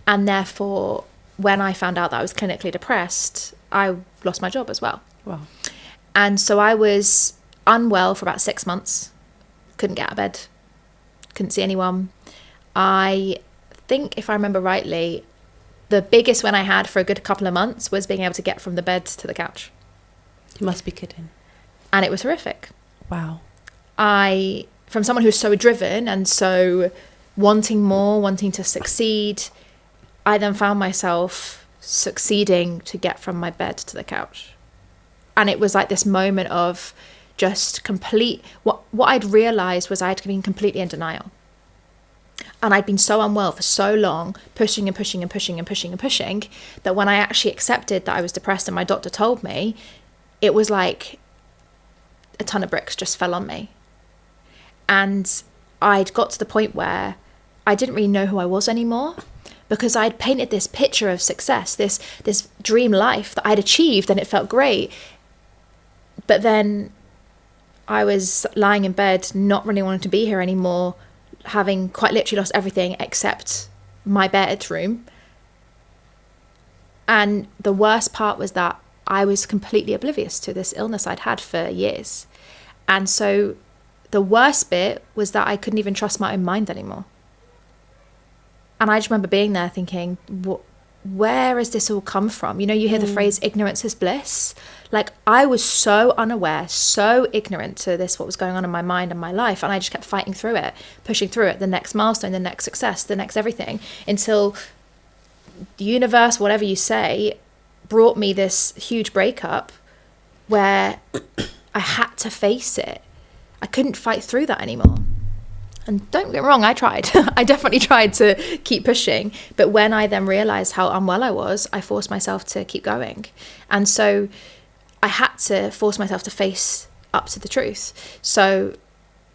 And therefore, when I found out that I was clinically depressed, I lost my job as well. Wow. And so I was unwell for about 6 months. Couldn't get out of bed. Couldn't see anyone. I think, if I remember rightly, the biggest win I had for a good couple of months was being able to get from the bed to the couch. You must be kidding. And it was horrific. Wow. From someone who's so driven and so wanting more, wanting to succeed, I then found myself succeeding to get from my bed to the couch. And it was like this moment of just complete, what I'd realized was I'd been completely in denial. And I'd been so unwell for so long, pushing and pushing and pushing and pushing and pushing, that when I actually accepted that I was depressed and my doctor told me, it was like a ton of bricks just fell on me. And I'd got to the point where I didn't really know who I was anymore because I'd painted this picture of success, this dream life that I'd achieved and it felt great. But then I was lying in bed, not really wanting to be here anymore, having quite literally lost everything except my bedroom. And the worst part was that I was completely oblivious to this illness I'd had for years. And so the worst bit was that I couldn't even trust my own mind anymore. And I just remember being there thinking, where has this all come from? You know, you hear the phrase ignorance is bliss. Like, I was so unaware, so ignorant to this, what was going on in my mind and my life. And I just kept fighting through it, pushing through it, the next milestone, the next success, the next everything, until the universe, whatever you say, brought me this huge breakup where I had to face it. I couldn't fight through that anymore. And don't get me wrong, I tried. I definitely tried to keep pushing. But when I then realized how unwell I was, I forced myself to keep going. And so I had to force myself to face up to the truth. So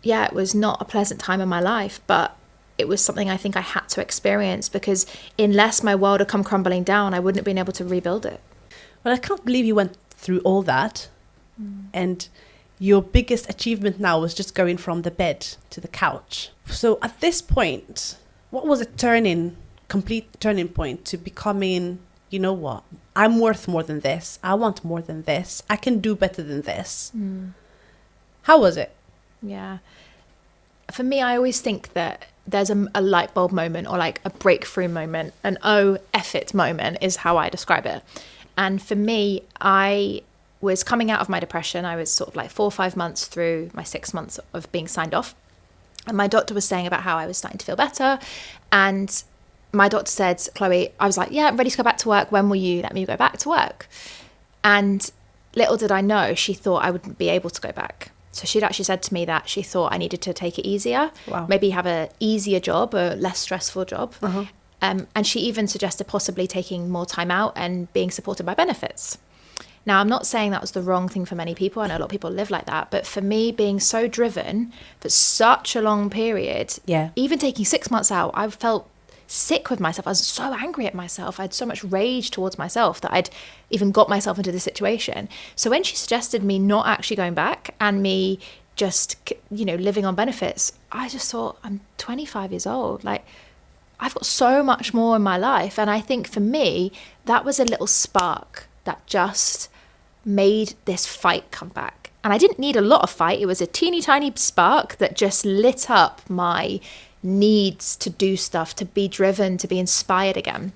yeah, it was not a pleasant time in my life, but it was something I think I had to experience, because unless my world had come crumbling down, I wouldn't have been able to rebuild it. Well, I can't believe you went through all that. And your biggest achievement now was just going from the bed to the couch. So at this point, what was a complete turning point to becoming, you know what, I'm worth more than this. I want more than this. I can do better than this. How was it? Yeah. For me, I always think that there's a light bulb moment, or like a breakthrough moment, an oh, F it moment is how I describe it. And for me, I was coming out of my depression. I was sort of like 4 or 5 months through my 6 months of being signed off. And my doctor was saying about how I was starting to feel better. And my doctor said, Chloe, I was like, yeah, I'm ready to go back to work. When will you let me go back to work? And little did I know, she thought I wouldn't be able to go back. So she'd actually said to me that she thought I needed to take it easier, maybe have a easier job, a less stressful job. And she even suggested possibly taking more time out and being supported by benefits. Now, I'm not saying that was the wrong thing for many people. I know a lot of people live like that. But for me, being so driven for such a long period, even taking 6 months out, I felt sick with myself. I was so angry at myself. I had so much rage towards myself that I'd even got myself into this situation. So when she suggested me not actually going back and me just, you know, living on benefits, I just thought, I'm 25 years old. Like, I've got so much more in my life. And I think for me, that was a little spark that just made this fight come back. And I didn't need a lot of fight. It was a teeny tiny spark that just lit up my needs to do stuff, to be driven, to be inspired again.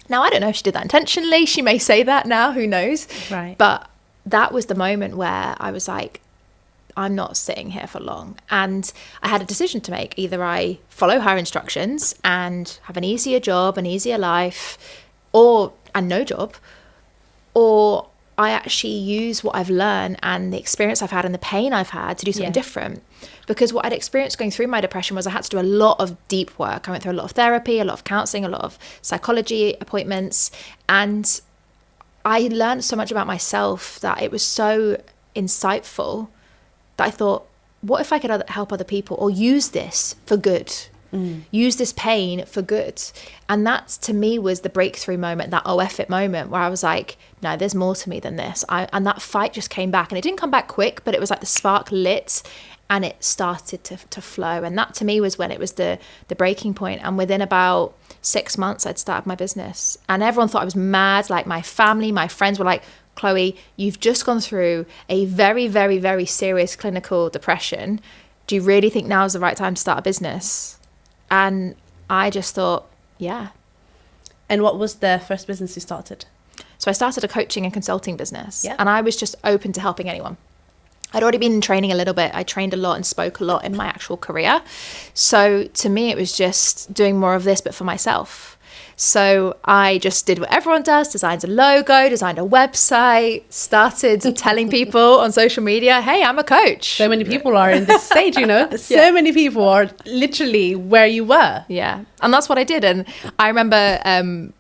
Now, I don't know if she did that intentionally. She may say that now, who knows? Right. But that was the moment where I was like, I'm not sitting here for long. And I had a decision to make. Either I follow her instructions and have an easier job, an easier life, and no job, or I actually use what I've learned and the experience I've had and the pain I've had to do something different. Because what I'd experienced going through my depression was I had to do a lot of deep work. I went through a lot of therapy, a lot of counseling, a lot of psychology appointments. And I learned so much about myself that it was so insightful that I thought, what if I could help other people or use this for good? Use this pain for good. And that to me was the breakthrough moment, that oh F it moment, where I was like, no, there's more to me than this. And that fight just came back, and it didn't come back quick, but it was like the spark lit and it started to flow. And that to me was when it was the breaking point. And within about 6 months, I'd started my business, and everyone thought I was mad. Like my family, my friends were like, Chloe, you've just gone through a very, very, very serious clinical depression. Do you really think now is the right time to start a business? And I just thought, yeah. And what was the first business you started? So I started a coaching and consulting business, and I was just open to helping anyone. I'd already been training a little bit. I trained a lot and spoke a lot in my actual career. So to me, it was just doing more of this, but for myself. So I just did what everyone does, designed a logo, designed a website, started telling people on social media, hey, I'm a coach. So many people are in this stage, you know. So many people are literally where you were. Yeah. And that's what I did. And I remember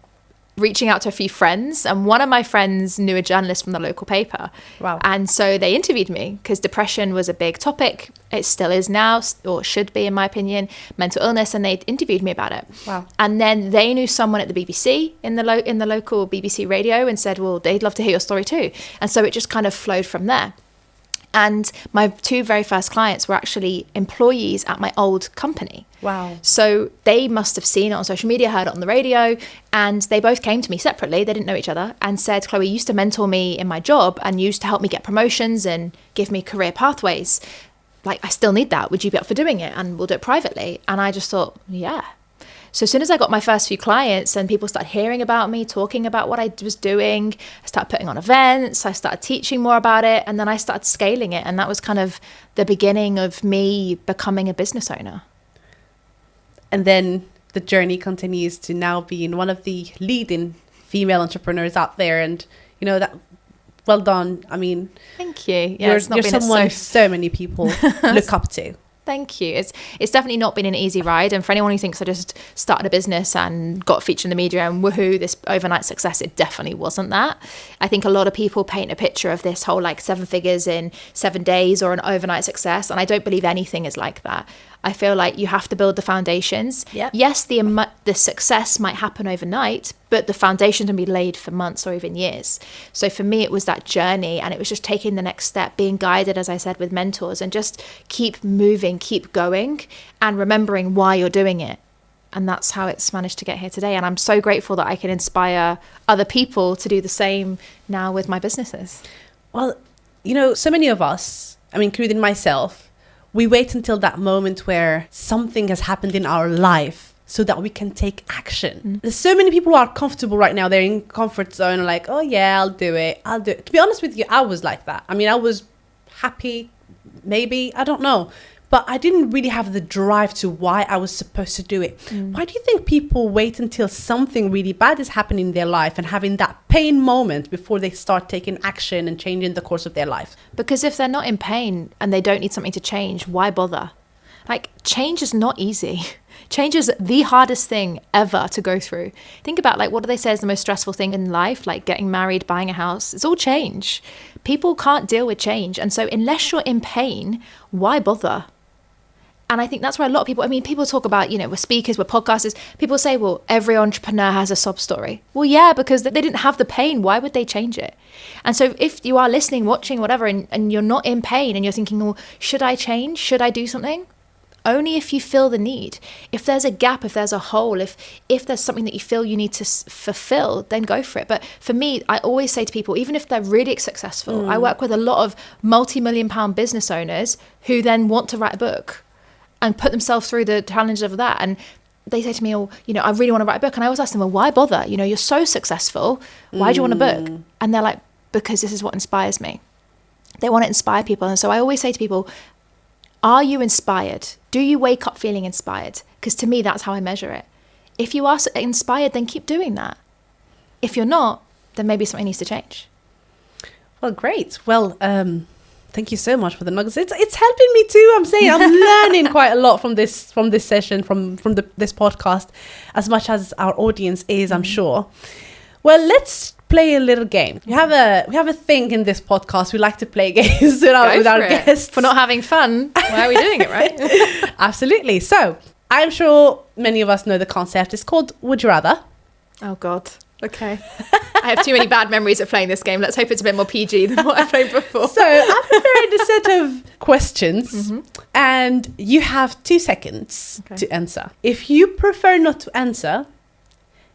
reaching out to a few friends, and one of my friends knew a journalist from the local paper. Wow. And so they interviewed me because depression was a big topic. It still is now, or should be in my opinion, mental illness, and they interviewed me about it. Wow. And then they knew someone at the BBC in the local BBC radio and said, well, they'd love to hear your story too. And so it just kind of flowed from there. And my 2 very first clients were actually employees at my old company. Wow. So they must have seen it on social media, heard it on the radio, and they both came to me separately. They didn't know each other, and said, Chloe, you used to mentor me in my job and used to help me get promotions and give me career pathways. Like, I still need that. Would you be up for doing it? And we'll do it privately. And I just thought, yeah. So as soon as I got my first few clients and people started hearing about me, talking about what I was doing, I started putting on events, I started teaching more about it, and then I started scaling it. And that was kind of the beginning of me becoming a business owner. And then the journey continues to now being one of the leading female entrepreneurs out there. And, you know, that, well done. I mean, thank you. Yeah, you're someone so many people look up to. Thank you. It's definitely not been an easy ride. And for anyone who thinks I just started a business and got featured in the media and woohoo, this overnight success, it definitely wasn't that. I think a lot of people paint a picture of this whole like 7 figures in 7 days or an overnight success. And I don't believe anything is like that. I feel like you have to build the foundations. Yep. Yes, the success might happen overnight, but the foundation can be laid for months or even years. So for me, it was that journey, and it was just taking the next step, being guided, as I said, with mentors, and just keep moving, keep going, and remembering why you're doing it. And that's how it's managed to get here today. And I'm so grateful that I can inspire other people to do the same now with my businesses. Well, you know, so many of us, I mean, including myself, we wait until that moment where something has happened in our life so that we can take action. There's so many people who are comfortable right now. They're in comfort zone, like, oh yeah, I'll do it. To be honest with you, I was like that. I mean, I was happy, maybe, I don't know. But I didn't really have the drive to why I was supposed to do it. Why do you think people wait until something really bad is happening in their life and having that pain moment before they start taking action and changing the course of their life? Because if they're not in pain and they don't need something to change, why bother? Like, change is not easy. Change is the hardest thing ever to go through. Think about, like, what do they say is the most stressful thing in life? Like getting married, buying a house. It's all change. People can't deal with change. And so unless you're in pain, why bother? And I think that's where a lot of people, I mean, people talk about, you know, we're speakers, we're podcasters. People say, well, every entrepreneur has a sob story. Well, yeah, because they didn't have the pain. Why would they change it? And so if you are listening, watching, whatever, and you're not in pain and you're thinking, well, should I change? Should I do something? Only if you feel the need. If there's a gap, if there's a hole, if there's something that you feel you need to fulfill, then go for it. But for me, I always say to people, even if they're really successful, I work with a lot of multi-million-pound business owners who then want to write a book and put themselves through the challenge of that. And they say to me, oh, you know, I really want to write a book. And I always ask them, well, why bother? You know, you're so successful. Why do you want a book? And they're like, because this is what inspires me. They want to inspire people. And so I always say to people, are you inspired? Do you wake up feeling inspired? Because to me, that's how I measure it. If you are inspired, then keep doing that. If you're not, then maybe something needs to change. Well, great. Well, thank you so much for the nuggets. It's helping me too. I'm saying I'm learning quite a lot from this session, from this podcast, as much as our audience is, I'm sure. Well, let's play a little game. We have a thing in this podcast. We like to play games with our guests. For not having fun, why are we doing it, right? Absolutely. So I'm sure many of us know the concept. It's called Would You Rather? Oh God. Okay. I have too many bad memories of playing this game. Let's hope it's a bit more PG than what I played before. So I've prepared a set of questions and you have 2 seconds to answer. If you prefer not to answer,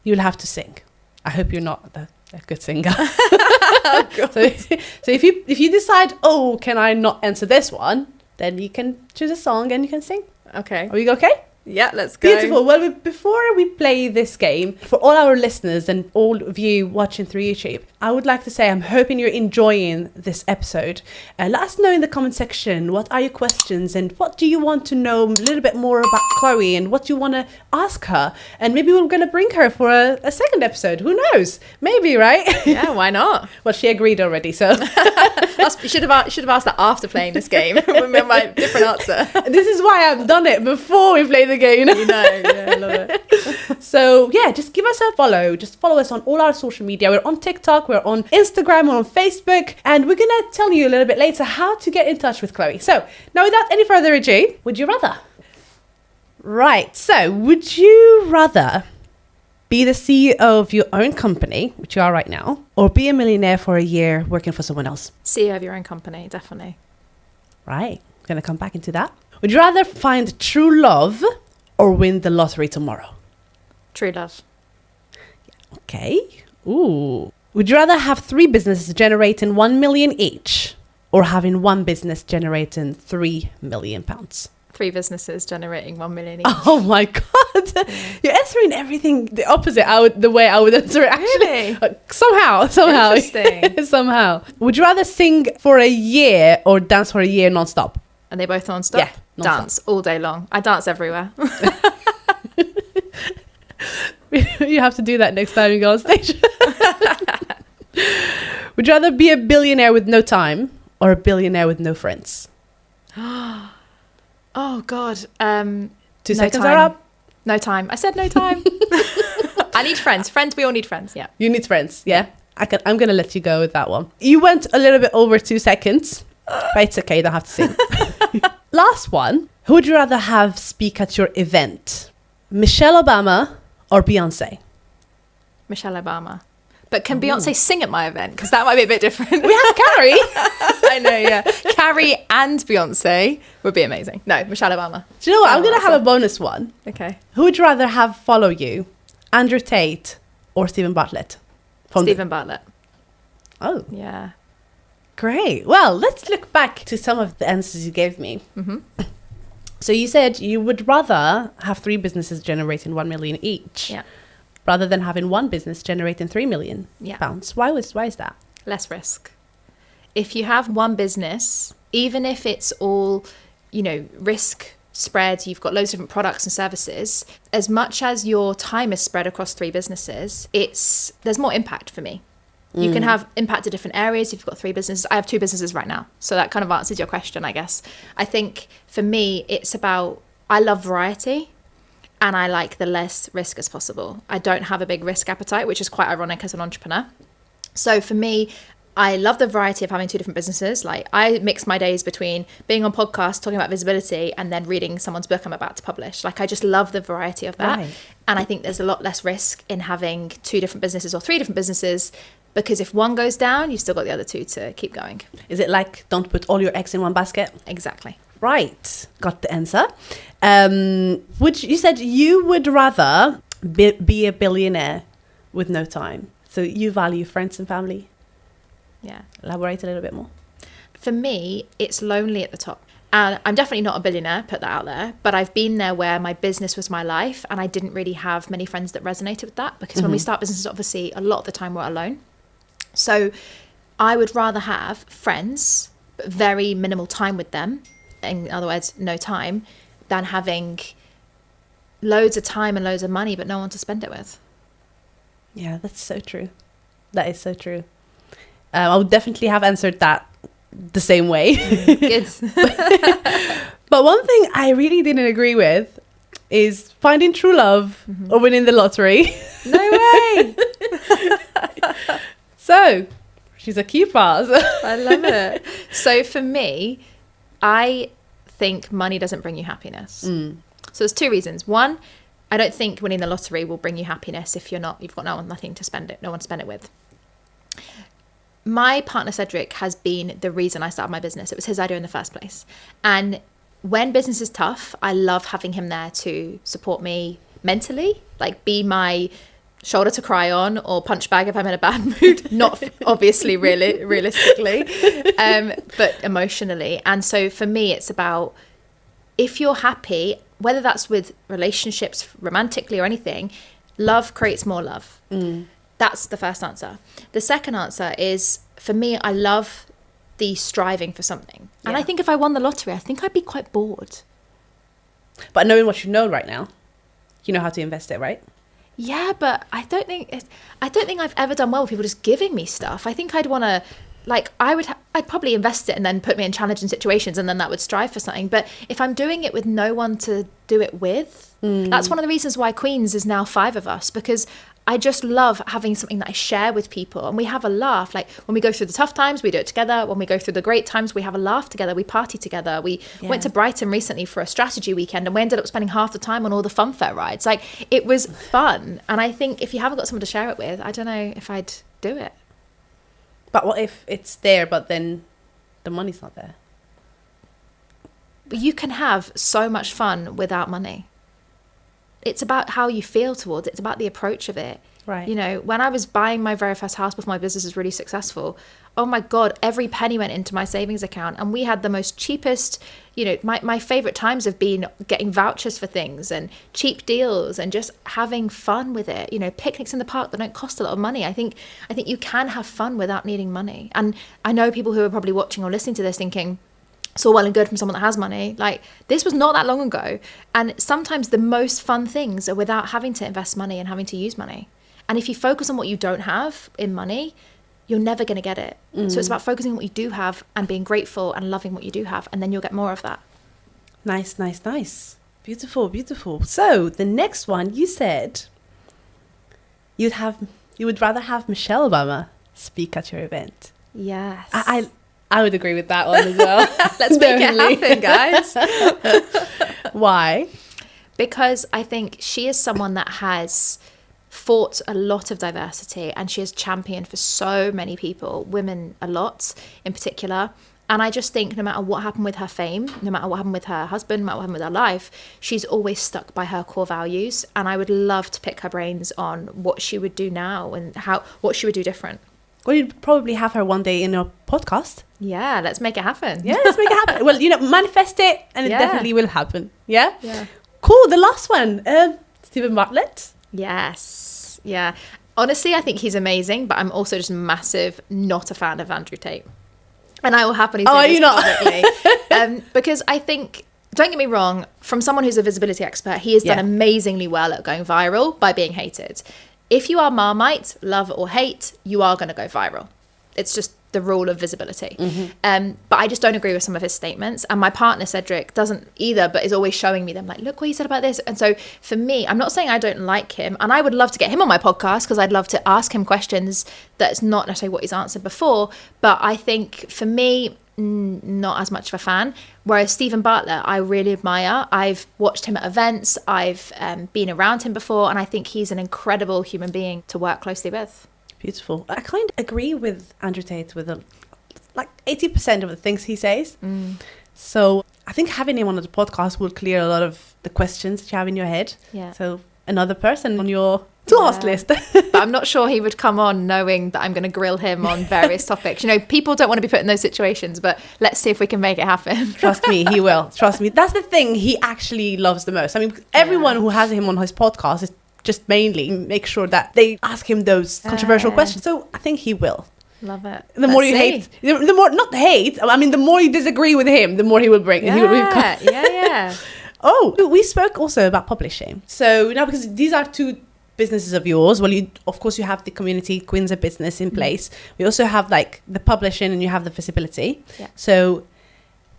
you'll have to sing. I hope you're not a good singer. Oh, God. So if you decide, oh, can I not answer this one, then you can choose a song and you can sing. Okay. Are you okay? Yeah, let's go. Beautiful. Well, before we play this game, for all our listeners and all of you watching through YouTube, I would like to say I'm hoping you're enjoying this episode. Let us know in the comment section, what are your questions and what do you want to know a little bit more about Chloe and what you want to ask her. And maybe we're going to bring her for a second episode. Who knows? Maybe, right? Yeah, why not? Well, she agreed already, so. You should have asked that after playing this game. Remember my different answer. This is why I've done it before we play the game. You know, yeah, I love it. So yeah, just give us a follow. Just follow us on all our social media. We're on TikTok, we're on Instagram, we're on Facebook, and we're gonna tell you a little bit later how to get in touch with Chloe. So now, without any further ado, would you rather? Right. So would you rather be the CEO of your own company, which you are right now, or be a millionaire for a year working for someone else? CEO of your own company, definitely. Right. Gonna come back into that. Would you rather find true love or win the lottery tomorrow? True love. Okay. Ooh. Would you rather have 3 businesses generating 1 million each or having one business generating £3 million? 3 businesses generating 1 million each. Oh my God. You're answering everything the opposite the way I would answer it, actually. Really? Somehow. Interesting. Somehow. Would you rather sing for a year or dance for a year non-stop? Are they both non-stop? Yeah, non-stop. Dance all day long. I dance everywhere. You have to do that next time you go on stage. Would you rather be a billionaire with no time or a billionaire with no friends? Oh, God. 2 No seconds time. are up. No time. I said no time. I need friends. We all need friends, yeah. You need friends, yeah. I'm going to let you go with that one. You went a little bit over 2 seconds, but it's okay. You don't have to sing. Last one. Who would you rather have speak at your event? Michelle Obama or Beyonce? Michelle Obama. But can Beyonce sing at my event? Because that might be a bit different. We have Carrie. I know, yeah. Carrie and Beyonce would be amazing. No, Michelle Obama. Do you know what? I'm going to have a bonus one. Okay. Who would you rather have follow you? Andrew Tate or Stephen Bartlett? Stephen Bartlett. Oh, Yeah. great. Well, let's look back to some of the answers you gave me. Mm-hmm. So you said you would rather have 3 businesses generating 1 million each, Yeah. rather than having one business generating £3 million. Yeah. Why is that? Less risk. If you have one business, even if it's all, risk spread, you've got loads of different products and services, as much as your time is spread across 3 businesses, there's more impact for me. You can have impact to different areas if you've got 3 businesses. I have 2 businesses right now. So that kind of answers your question, I guess. I think for me, it's about, I love variety and I like the less risk as possible. I don't have a big risk appetite, which is quite ironic as an entrepreneur. So for me, I love the variety of having 2 different businesses. Like I mix my days between being on podcasts, talking about visibility, and then reading someone's book I'm about to publish. Like I just love the variety of that. Right. And I think there's a lot less risk in having 2 different businesses or 3 different businesses, because if one goes down, you've still got the other 2 to keep going. Is it like don't put all your eggs in one basket? Exactly. Right. Got the answer. You said you would rather be a billionaire with no time. So you value friends and family? Yeah. Elaborate a little bit more. For me, it's lonely at the top. And I'm definitely not a billionaire, put that out there, but I've been there where my business was my life and I didn't really have many friends that resonated with that, because when we start businesses, obviously a lot of the time we're alone. So I would rather have friends, but very minimal time with them, in other words, no time, than having loads of time and loads of money, but no one to spend it with. Yeah, that's so true. That is so true. I would definitely have answered that the same way. Good. But one thing I really didn't agree with is finding true love or winning the lottery. No way. So, she's a keeper. I love it. So for me, I think money doesn't bring you happiness. So there's 2 reasons. One, I don't think winning the lottery will bring you happiness if you've got nothing to spend it, no one to spend it with. My partner Cedric has been the reason I started my business. It was his idea in the first place. And when business is tough, I love having him there to support me mentally, like be my shoulder to cry on or punch bag if I'm in a bad mood. Not obviously realistically, but emotionally. And so for me, it's about, if you're happy, whether that's with relationships, romantically or anything, love creates more love. That's the first answer. The second answer is, for me, I love the striving for something. Yeah. And I think if I won the lottery, I think I'd be quite bored. But knowing what you know right now, you know how to invest it, right? Yeah, but I don't think I've ever done well with people just giving me stuff. I think I'd want to, like, I'd probably invest it and then put me in challenging situations, and then that would strive for something. But if I'm doing it with no one to do it with, that's one of the reasons why Queens is now 5 of us, because I just love having something that I share with people and we have a laugh. Like when we go through the tough times, we do it together. When we go through the great times, we have a laugh together. We party together. We went to Brighton recently for a strategy weekend and we ended up spending half the time on all the fun fair rides. Like it was fun. And I think if you haven't got someone to share it with, I don't know if I'd do it. But what if it's there, but then the money's not there? you can have so much fun without money. It's about how you feel towards it. It's about the approach of it. Right. You know, when I was buying my very first house before my business was really successful, oh my God, every penny went into my savings account. And we had the most cheapest, you know, my favorite times have been getting vouchers for things and cheap deals and just having fun with it. You know, picnics in the park that don't cost a lot of money. I think you can have fun without needing money. And I know people who are probably watching or listening to this thinking, it's all well and good from someone that has money. Like, this was not that long ago. And sometimes the most fun things are without having to invest money and having to use money. And if you focus on what you don't have in money, you're never going to get it. So it's about focusing on what you do have and being grateful and loving what you do have. And then you'll get more of that. Nice. Beautiful. So the next one, you said you would rather have Michelle Obama speak at your event. Yes. I would agree with that one as well. Let's make it happen, guys. Why? Because I think she is someone that has fought a lot of diversity, and she has championed for so many people, women a lot in particular. And I just think no matter what happened with her fame, no matter what happened with her husband, no matter what happened with her life, she's always stuck by her core values. And I would love to pick her brains on what she would do now and what she would do different. Well, you'd probably have her one day in your podcast. Yeah, let's make it happen. Yeah, let's make it happen. Well, you know, manifest it and it definitely will happen. Yeah? Yeah. Cool. The last one, Stephen Bartlett. Yes. Yeah. Honestly, I think he's amazing, but I'm also just massive, not a fan of Andrew Tate. And I will happily say this publicly. Because I think, don't get me wrong, from someone who's a visibility expert, he has done amazingly well at going viral by being hated. If you are Marmite, love or hate, you are going to go viral. It's just the rule of visibility. But I just don't agree with some of his statements. And my partner, Cedric, doesn't either, but is always showing me them like, look what he said about this. And so for me, I'm not saying I don't like him. And I would love to get him on my podcast because I'd love to ask him questions that's not necessarily what he's answered before. But I think for me, not as much of a fan. Whereas Stephen Bartlett, I really admire. I've watched him at events. I've been around him before. And I think he's an incredible human being to work closely with. Beautiful. I kind of agree with Andrew Tate with like 80% of the things he says. So I think having him on the podcast will clear a lot of the questions that you have in your head. Yeah. So another person on your to-ask list. But I'm not sure he would come on knowing that I'm going to grill him on various topics. You know, people don't want to be put in those situations, but let's see if we can make it happen. Trust me, he will. Trust me. That's the thing he actually loves the most. I mean, everyone who has him on his podcast is just mainly make sure that they ask him those controversial questions. So I think he will. Love it. The more you hate, the more, not hate, I mean, the more you disagree with him, the more he will bring. Yeah. Oh, we spoke also about publishing. So now, because these are two businesses of yours, well, of course you have the community Queens of Business in place. We also have like the publishing and you have the visibility. Yeah. So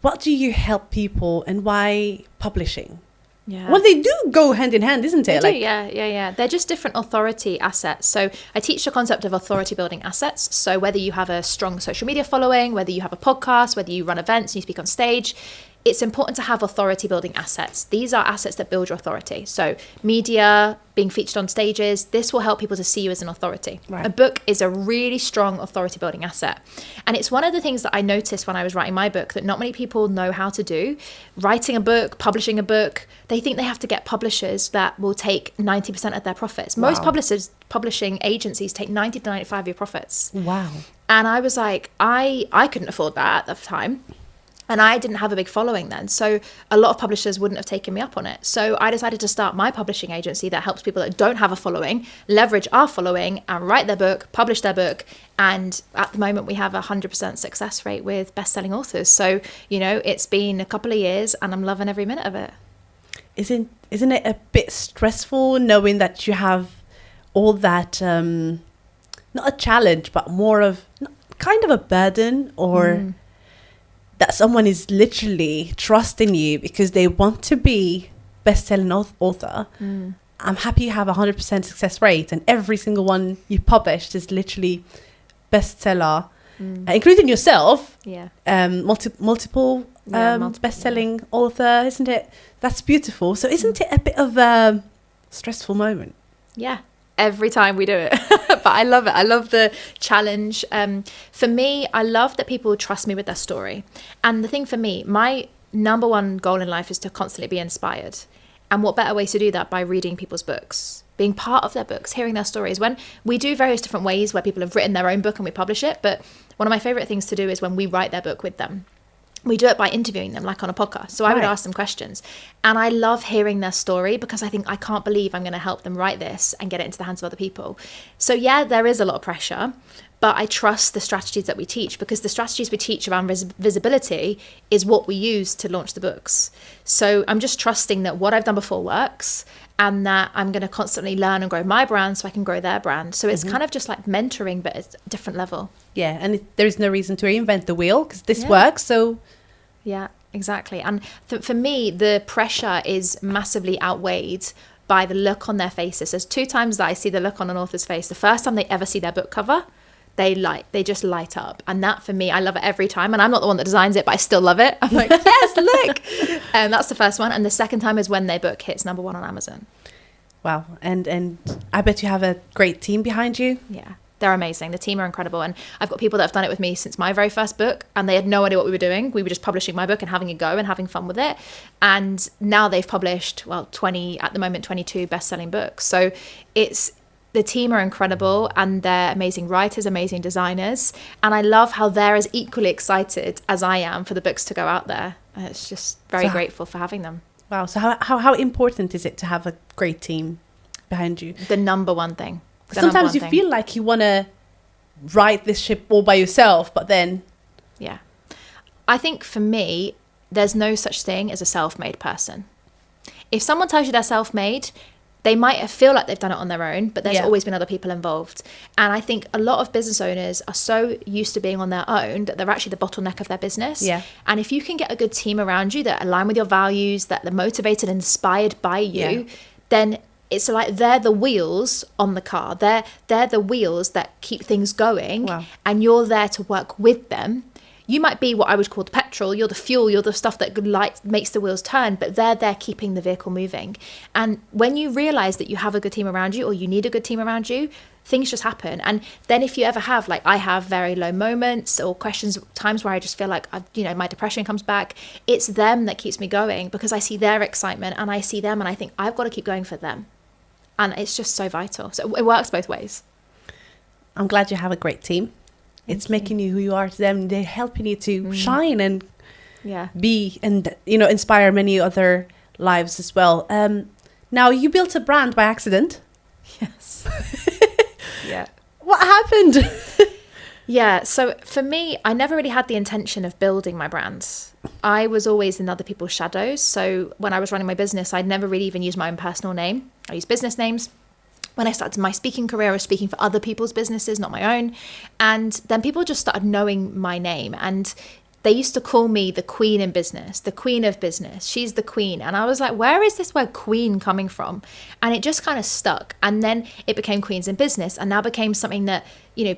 what do you help people and why publishing? Yeah. Well, they do go hand in hand, isn't it? They do, yeah. They're just different authority assets. So I teach the concept of authority building assets. So whether you have a strong social media following, whether you have a podcast, whether you run events and you speak on stage, it's important to have authority building assets. These are assets that build your authority. So media, being featured on stages, this will help people to see you as an authority. Right. A book is a really strong authority building asset. And it's one of the things that I noticed when I was writing my book that not many people know how to do. Writing a book, publishing a book, they think they have to get publishers that will take 90% of their profits. Wow. Most publishing agencies take 90 to 95 of your profits. Wow. And I was like, I couldn't afford that at the time. And I didn't have a big following then. So a lot of publishers wouldn't have taken me up on it. So I decided to start my publishing agency that helps people that don't have a following, leverage our following and write their book, publish their book. And at the moment we have a 100% success rate with best-selling authors. So, you know, it's been a couple of years and I'm loving every minute of it. Isn't it a bit stressful knowing that you have all that, not a challenge, but more of kind of a burden or... that someone is literally trusting you because they want to be best-selling author. I'm happy you have a 100% success rate and every single one you published is literally bestseller, including yourself. Yeah. Multiple best-selling author, isn't it? That's beautiful. So isn't it a bit of a stressful moment? Yeah. Every time we do it. But I love it. I love the challenge. For me, I love that people trust me with their story. And the thing for me, my number one goal in life is to constantly be inspired. And what better way to do that by reading people's books, being part of their books, hearing their stories. When we do various different ways where people have written their own book and we publish it, but one of my favorite things to do is when we write their book with them. We do it by interviewing them, like on a podcast. So I would ask them questions. And I love hearing their story because I think, I can't believe I'm going to help them write this and get it into the hands of other people. So yeah, there is a lot of pressure, but I trust the strategies that we teach, because the strategies we teach around visibility is what we use to launch the books. So I'm just trusting that what I've done before works, and that I'm going to constantly learn and grow my brand so I can grow their brand. So it's kind of just like mentoring, but it's a different level. Yeah, and there's no reason to reinvent the wheel because this works. So yeah, exactly. And for me, the pressure is massively outweighed by the look on their faces. There's 2 times that I see the look on an author's face. The first time they ever see their book cover, they just light up. And that, for me, I love it every time. And I'm not the one that designs it, but I still love it. I'm like, yes, look. And that's the first one. And the second time is when their book hits number 1 on Amazon. Wow. And I bet you have a great team behind you. Yeah, they're amazing. The team are incredible. And I've got people that have done it with me since my very first book, and they had no idea what we were doing. We were just publishing my book and having a go and having fun with it. And now they've published, 22 best-selling books. So the team are incredible, and they're amazing writers, amazing designers. And I love how they're as equally excited as I am for the books to go out there. And it's just very grateful for having them. Wow. So how important is it to have a great team behind you? The number one thing. Sometimes you feel like you want to ride this ship all by yourself, but then... Yeah. I think for me, there's no such thing as a self-made person. If someone tells you they're self-made, they might feel like they've done it on their own, but there's always been other people involved. And I think a lot of business owners are so used to being on their own that they're actually the bottleneck of their business. Yeah. And if you can get a good team around you that align with your values, that they're motivated and inspired by you, then it's like they're the wheels on the car. They're the wheels that keep things going. Wow. And you're there to work with them. You might be what I would call the petrol, you're the fuel, you're the stuff that makes the wheels turn, but they're there keeping the vehicle moving. And when you realize that you have a good team around you, or you need a good team around you, things just happen. And then if you ever have, like I have, very low moments or times where I just feel like, my depression comes back, it's them that keeps me going, because I see their excitement and I see them and I think I've got to keep going for them. And it's just so vital. So it works both ways. I'm glad you have a great team. It's making you who you are to them. They're helping you to shine and be and inspire many other lives as well. Now, you built a brand by accident. Yes. Yeah. What happened? Yeah. So for me, I never really had the intention of building my brands. I was always in other people's shadows. So when I was running my business, I'd never really even used my own personal name. I used business names. When I started my speaking career, I was speaking for other people's businesses, not my own. And then people just started knowing my name. And they used to call me the queen in business, the queen of business. She's the queen. And I was like, where is this word queen coming from? And it just kind of stuck. And then it became Queens in Business, and now became something that,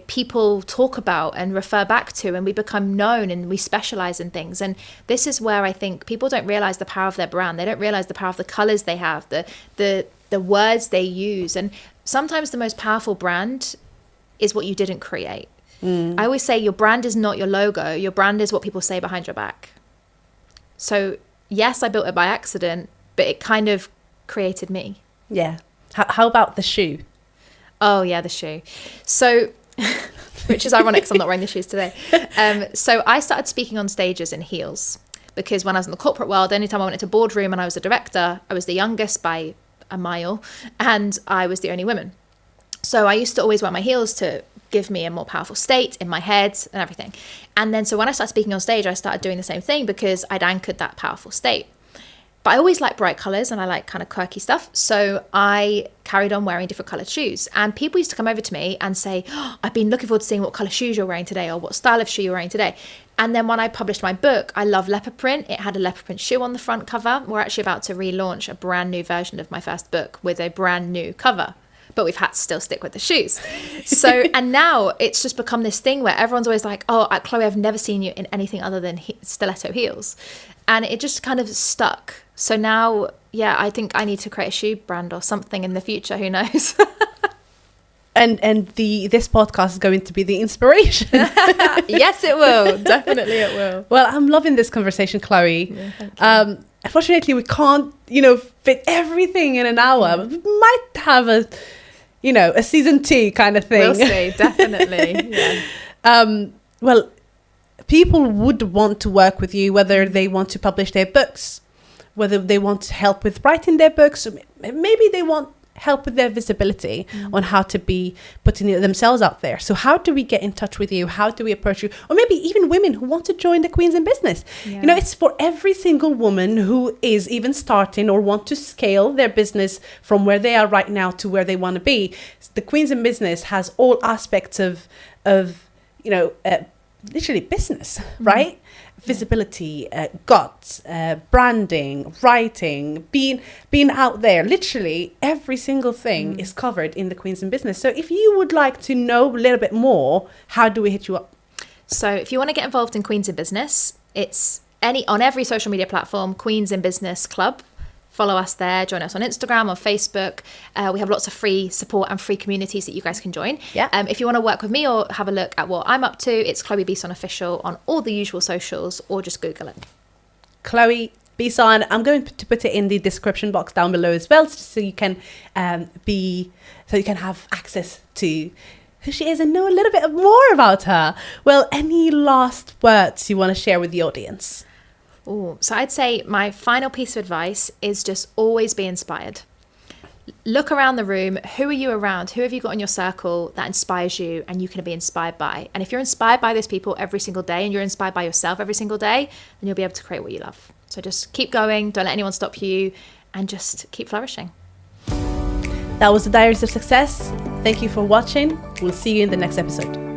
people talk about and refer back to, and we become known and we specialize in things. And this is where I think people don't realize the power of their brand. They don't realize the power of the colors they have, the words they use. And sometimes the most powerful brand is what you didn't create. I always say your brand is not your logo. Your brand is what people say behind your back. So yes, I built it by accident, but it kind of created me. Yeah. How about the shoe? Oh yeah, the shoe. So, which is ironic because I'm not wearing the shoes today. So I started speaking on stages in heels, because when I was in the corporate world, anytime I went into a boardroom and I was a director, I was the youngest by a mile, and I was the only woman. So I used to always wear my heels to give me a more powerful state in my head and everything. And then so when I started speaking on stage, I started doing the same thing because I'd anchored that powerful state. But I always like bright colors and I like kind of quirky stuff. So I carried on wearing different colored shoes. And people used to come over to me and say, I've been looking forward to seeing what color shoes you're wearing today, or what style of shoe you're wearing today. And then when I published my book, I love leopard print. It had a leopard print shoe on the front cover. We're actually about to relaunch a brand new version of my first book with a brand new cover. But we've had to still stick with the shoes. So, and now it's just become this thing where everyone's always like, Chloe, I've never seen you in anything other than stiletto heels. And it just kind of stuck. So now, I think I need to create a shoe brand or something in the future. Who knows? And this podcast is going to be the inspiration. Yes, it will. Definitely it will. Well, I'm loving this conversation, Chloe. Yeah, thank you. Unfortunately, we can't, fit everything in an hour. But we might have a season 2 kind of thing. We'll see, definitely. Yeah. Well, people would want to work with you, whether they want to publish their books, whether they want help with writing their books, or maybe they want help with their visibility on how to be putting themselves out there. So how do we get in touch with you? How do we approach you? Or maybe even women who want to join the Queens in Business. Yeah. It's for every single woman who is even starting or want to scale their business from where they are right now to where they want to be. The Queens in Business has all aspects of literally business, right? Visibility, guts, branding, writing, being out there. Literally every single thing is covered in the Queens in Business. So if you would like to know a little bit more, how do we hit you up? So if you want to get involved in Queens in Business, it's on every social media platform, Queens in Business Club. Follow us there, join us on Instagram or Facebook. We have lots of free support and free communities that you guys can join. Yeah. If you want to work with me or have a look at what I'm up to, it's Chloe Bisson Official on all the usual socials, or just Google it. Chloe Bisson. I'm going to put it in the description box down below as well, so you can have access to who she is and know a little bit more about her. Well, any last words you want to share with the audience? So I'd say my final piece of advice is just always be inspired. Look around the room. Who are you around? Who have you got in your circle that inspires you and you can be inspired by? And if you're inspired by those people every single day and you're inspired by yourself every single day, then you'll be able to create what you love. So just keep going. Don't let anyone stop you, and just keep flourishing. That was the Diaries of Success. Thank you for watching. We'll see you in the next episode.